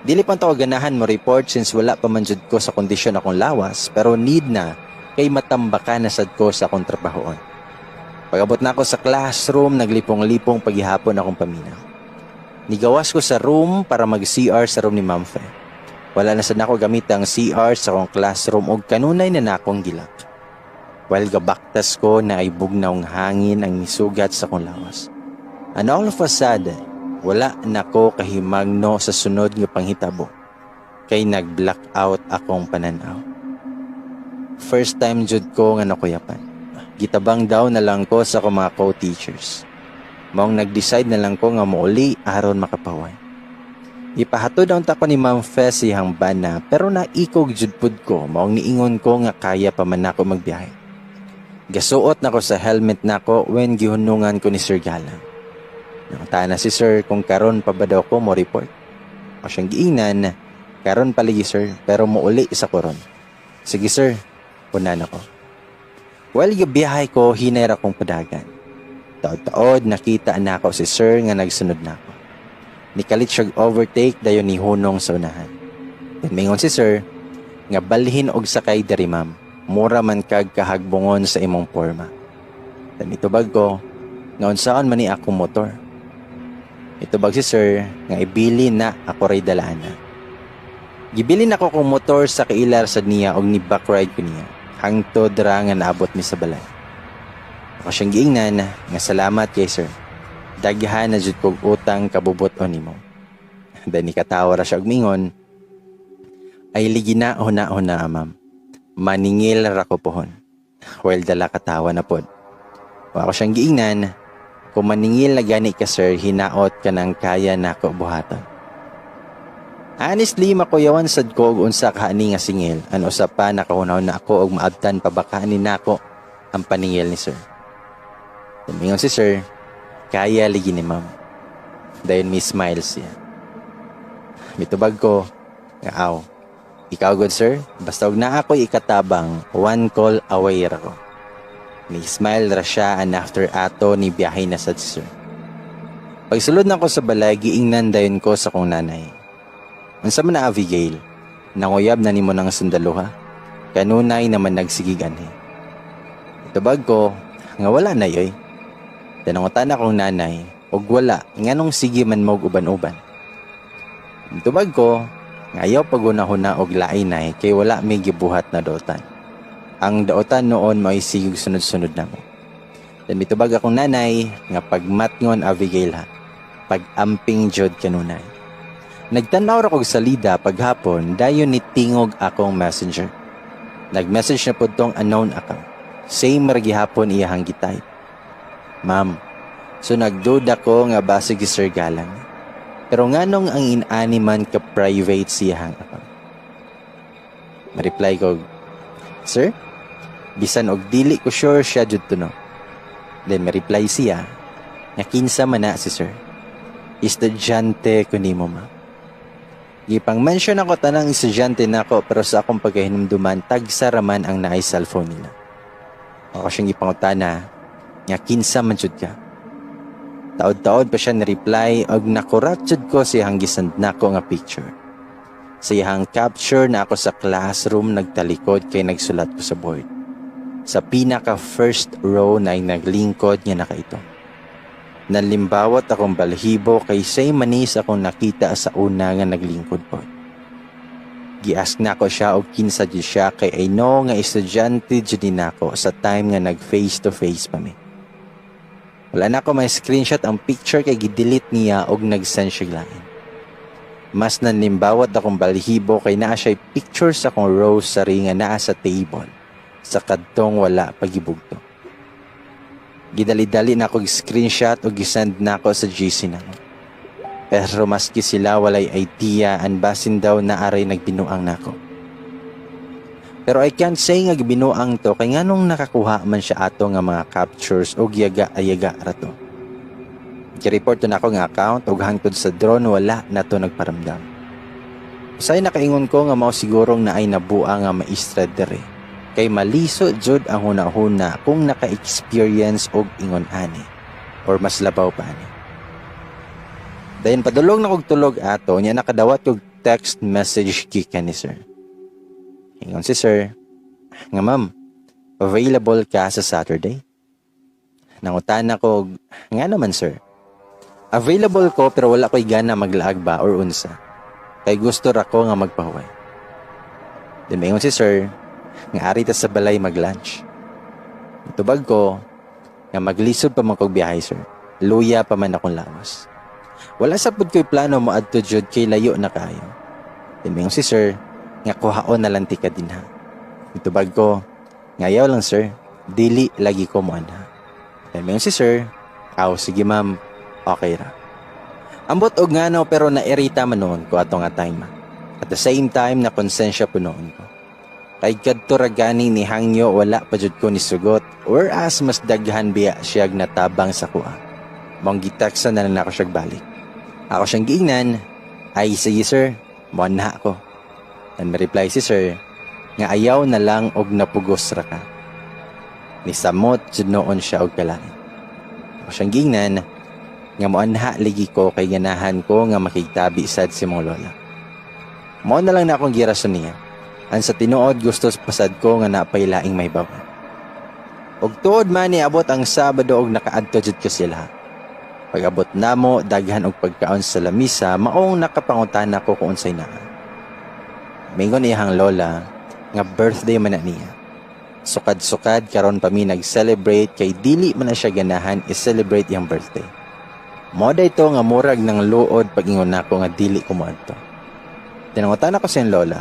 Dili pa to ganahan mo report since wala pa man jud ko sa kondisyon akong lawas pero need na kay matambakan na sad ko sa akong trabahoon. Pag-abot na ako sa classroom, naglipong-lipong paghihapon akong paminaw. Nigawas ko sa room para mag-CR sa room ni Ma'am Fe. Wala na sad nako gamit ang CR sa akong classroom ug kanunay na nakong gilak. While gabaktas ko na ay bugnaw ng hangin ang misugat sa akong lawas. And all of a sudden, wala nako kahimagno sa sunod nga panghitabo. Kay nag-blackout akong pananaw. First time jud ko nga nakuyapan. Gitabang daw na lang ko sa akong mga co-teachers. Maong nag-decide na lang ko nga mauli aron makapaway. Ipahatod ang tako ni Ma'am Fe siyang bana pero naikog jud pud ko maong niingon ko nga kaya pa man ako magbiyahe. Gasuot nako sa helmet nako when gihunungan ko ni Sir Galang. Nangutana si Sir kung karon pa ba daw ko mo report. O siyang giingnan, karon paligi Sir pero mauli sa koron. Sige Sir, punan ako. While gabiyahe ko, hinay ra kong padagan. Taod-taod, nakita na ako si Sir nga nagsunod na ako. Nikalit siya overtake dayon ni hunong sa unahan. Mingon si Sir, nga balhin og sakay diri ma'am. Mura man kag kahagbungon sa imong porma. Dan itubag ko, nga unsaon man ni akong motor. Itubag si Sir, nga ibili na ako ray dalaan na. Gibili na ko kong motor sa kailar sa niya og ni back ride ko niya. Hangtod ra nga naabot mi sa balay. Ako siyang giingnan nga salamat kay Sir. Daghan na jud kog utang kabubuton nimo. Dani katawa ra siya og mingon. Ay ligi na huna ma'am. Maningil ra ko pohon. Well dala katawa na pod. Ako siyang giingnan kung maningil na gani ka Sir hinaot ka nang kaya nako buhaton. Honestly, makuyawan sad ko og unsa kaani nga singil. Ano usa pa nakahunaw na ako og maabtan pabakaanin nako ang paningil ni Sir. Tumingon si Sir, kaya ligi ni ma'am. Dayon mi smile siya. Mitubag ko, nga aw. Ikaw good sir, basta og na ako ikatabang, one call away ra ko. Ni smile ra siya and after ato ni biyahe na sad si sir. Pagsulod na ko sa balay, giingnan dayon ko sa kong nanay. Unsa man na Abigail, nanguyab na nimo ng sundaluha, kanunay naman nagsigigan eh. Mitubag ko, nga wala na yoy. Tanangutan akong nanay, og wala, nganong sige man mo uban-uban. Mitubag ko, ngayaw pagunahuna og lain ay kay wala may gibuhat na daotan. Ang daotan noon may sigig sunod-sunod na mo. Dan mitubag akong nanay nga pagmatngon Abigail ha, pag-amping jud kanunay. Nagtanaw ra kog salida paghapon dayon ni tingog akong messenger. Nag-message na pud tong unknown account. Same ra gihapon iyahang gitype. Ma'am, so nagduda ko nga basig si Sir Galang. Pero nganong ang inani man ka private siyahang account? Ma-reply ko, Sir, bisan og dili ko sure siya jud to no. Then ma-reply siya, nga kinsa man na si Sir. Estudyante ko nimo ma. Gipang-mention ako tanang estudyante nako pero sa akong pagkahinumduman tagsa raman ang naay cellphone nila. Ako siyang gipangutana, nga kinsa man jud ka. Taod-taod pa siya na-reply og nakurat jud ko siyang gisend nako nga picture. Siyang capture na ako sa classroom nagtalikod kay nagsulat ko sa board. Sa pinaka first row na naglingkod nga nakaito. Nalimbawat akong balhibo kay say manis akong nakita sa una nga naglingkod po. Giask na ko siya og kinsa jud siya kay I know nga estudyante jud nako sa time nga nag face to face pa mi. Wala na ako may screenshot ang picture kay gidelete niya og nag-send siya lain. Mas nanlimbawat akong balhibo kay naa siya picture sa akong rosary nga naa sa table sa kadtong wala pagibugto. Gidali-dali na akong screenshot og gisend na ako sa GC na. Pero maski sila walay idea and basin daw na aray nagbinuang nako. Pero I can't say nga gibinuang to kay nganong nakakuha man siya ato nga mga captures o giyaga-ayaga rato. Gi-report na ako nga account og hangtod sa drone wala na to nagparamdam. Usay nakaingon ko nga mao sigurong naay nabuang nga maestra dere. Kay maliso jud ang hunahuna kung naka-experience og ingon ani or mas labaw pa ani. Dayon padulong na kog tulog ato nya nakadawat kog text message gikan ni sir. Ingon si sir, nga ma'am, available ka sa Saturday? Nangutan ako, nga naman sir. Available ko pero wala ko'y gana maglaag ba or unsa. Kay gusto ra ko nga magpahuway. Then ingon si sir, nga ari ta sa balay mag-lunch. Tubag ko, nga maglisod pa man kog biyahe sir. Luya pa man akong lawas. Wala sa pud ko'y plano mo adto jud kay layo na kayo. Then ingon si sir, nga kuhaon na lang tika din ha. Itubag ko, ngayaw lang sir, dili lagi ko mo ana. Then si sir, sige ma'am, okay ra. Ambot og ngano pero nairita man noon ko ato nga time. At the same time na konsensya po noon ko. Kay kadto ra gani ni hangyo wala pa jud ko ni sugot or as mas daghan biya siya natabang sa kuha. Mong gitaksan na lang ako siya balik. Ako siyang giingnan, ay sige sir, mo na ako. And reply si sir, nga ayaw na lang og napugos ra ka. Nisamot jud noon siya og kalain. Ako siyang gingnan, nga moanha ligi ko kay ganahan ko nga makigtabi sad si mong lola. Mao na lang na akong girason niya. An sa tinuod gusto pasad ko nga napailaing may bawa. Og tuod man ni abot ang Sabado og nakaadto jud ko sila. Pag-abot namo daghan og pagkaon sa lamisa, maong nakapangutana ko kung unsay naa. Mingon iyang lola nga birthday man na niya. Sukad-sukad karon pa mi nag-celebrate kay dili man na siya ganahan i-celebrate iyang birthday. Moda ito nga murag ng luod pag ingon nako nga dili ko moadto. Tinangutan ako sa lola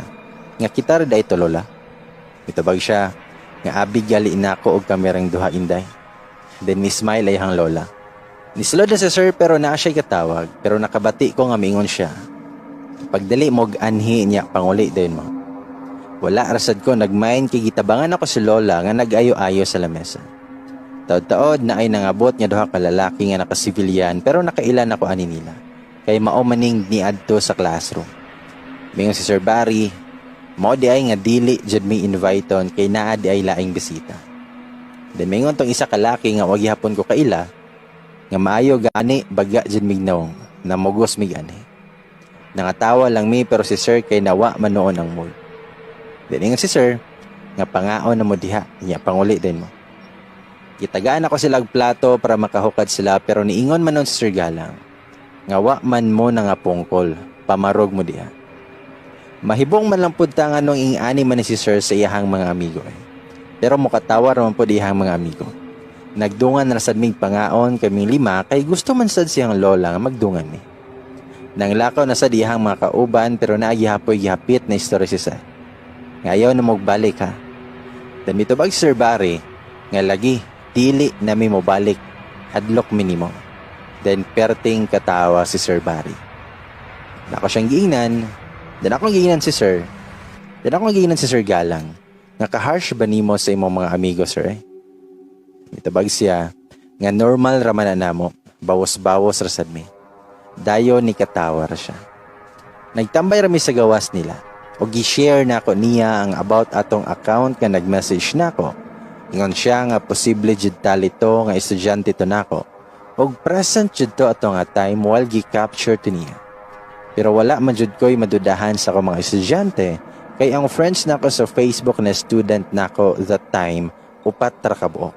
nga kita ra da ito lola. Mitubag siya nga abig gali nako og kamerang duha inday. Then mi smile iyang lola. Nisulod na si sir pero naa siya katawag pero nakabati ko nga mingon siya. Pagdali mo anhi niya panguli din mo. Wala rasad ko nagmain kay gitabangan ako si lola nga nag-ayo-ayo sa lamesa. Taod-taod na ay nangabot nga duha ka lalaki nga nakasibilyan pero nakailan ako ani nila. Kay mao maning niadto sa classroom. Mingon si Sir Barry, mao di ay nga dili jud mi inviteon kay naa di ay laing bisita. Then mingon tong isa ka laki nga wag gihapon ko kaila nga maayo gani baga jud mignaw namugos mi gani. Nangatawa lang mi pero si Sir kay nawa man noon ang mood. Then ingon si Sir nga pangaon na mo diha nya panguli din mo. Kitagaan ako sila og plato para makahukad sila pero niingon man noon si Sir Galang nga wa man mo na nga pungkol pamarog mo diha. Mahibong man lang pud ta nga nung ing-ani man ni si Sir sa iyahang mga amigo. Pero mukatawa raman pud iyahang mga amigo. Nagdungan na sad mig pangaon kaming lima kay gusto man sad siyang lola nga magdungan ni. Nanglakaw na sad iyahang mga kauban pero naagihapoy gihapit na istorya si Sir. Ngayaw na mogbalik ha. Damito bag Sir Barry nga lagi dili na mi mobalik hadlok minimo. Then perting katawa si Sir Barry. Nako siyang giingnan. Dan akong giingnan si Sir. Dan akong giingnan si Sir Galang. Naka-harsh ba nimo sa imong mga amigo, Sir? Itabag siya, nga normal raman na namo, bawas-bawas rasad mi. Dayo ni katawa ra siya. Nagtambay rami sa gawas nila. O gi-share na ako niya ang about atong account nga nag-message na ako. Ingon siya nga posible jud talito nga estudyante to nako. Og present jud to ato nga time while gi-capture to niya. Pero wala man jud ko'y madudahan sa akong mga estudyante kay ang friends nako sa Facebook na student nako that time upat ra ka buok.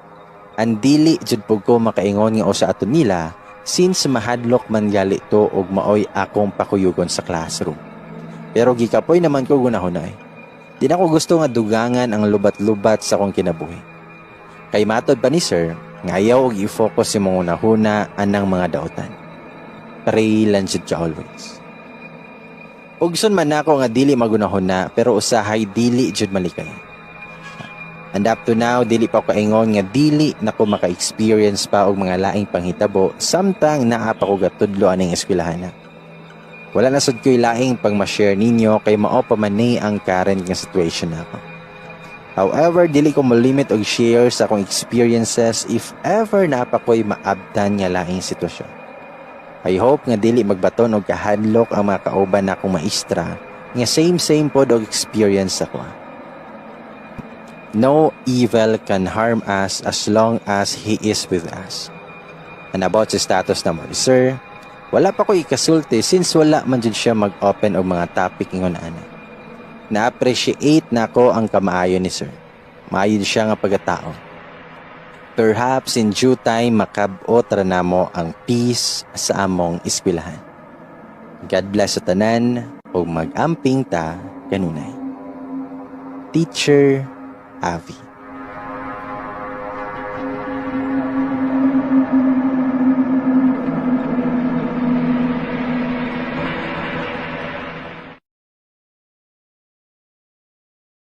Ang dili jud pug ko makaingon nga usa ato nila since mahadlok man gali to og maoy akong pakuyugon sa classroom. Pero gikapoy naman ko gunahunay. Di na ko gusto nga dugangan ang lubat-lubat sa akong kinabuhi. Kay matod pa ni Sir, nga ayaw og i-focus yung mga unahuna anang mga dautan. Pray lang jud siya always. Ugson man ako nga dili magunahon na pero usahay dili jud malikay. And up to now dili pa ko kaingon nga dili nako maka-experience pa og mga laing panghitabo samtang naa pa ko gatudlo aning eskwelahan na. Wala na sad ko'y laing pang ma-share ninyo kay mao pa man ni ang current nga situation nako. However, dili ko mo-limit og share sa akong experiences if ever na pa ko'y maabtan nga laing sitwasyon. I hope nga dili magbaton og kahadlok ang mga kauban na akong maestra nga same pod og experience ako. No evil can harm us as long as He is with us. And about sa status naman ni Sir, wala pa ko ikasulti since wala man jud siya mag-open og mga topic ingon ana. Na-appreciate nako ang kamaayo ni Sir. Maayo siya nga pagkatao. Perhaps in due time makab-ot ra namo ang peace sa among eskwelahan. God bless sa tanan ug mag-amping ta kanunay. Teacher Avi.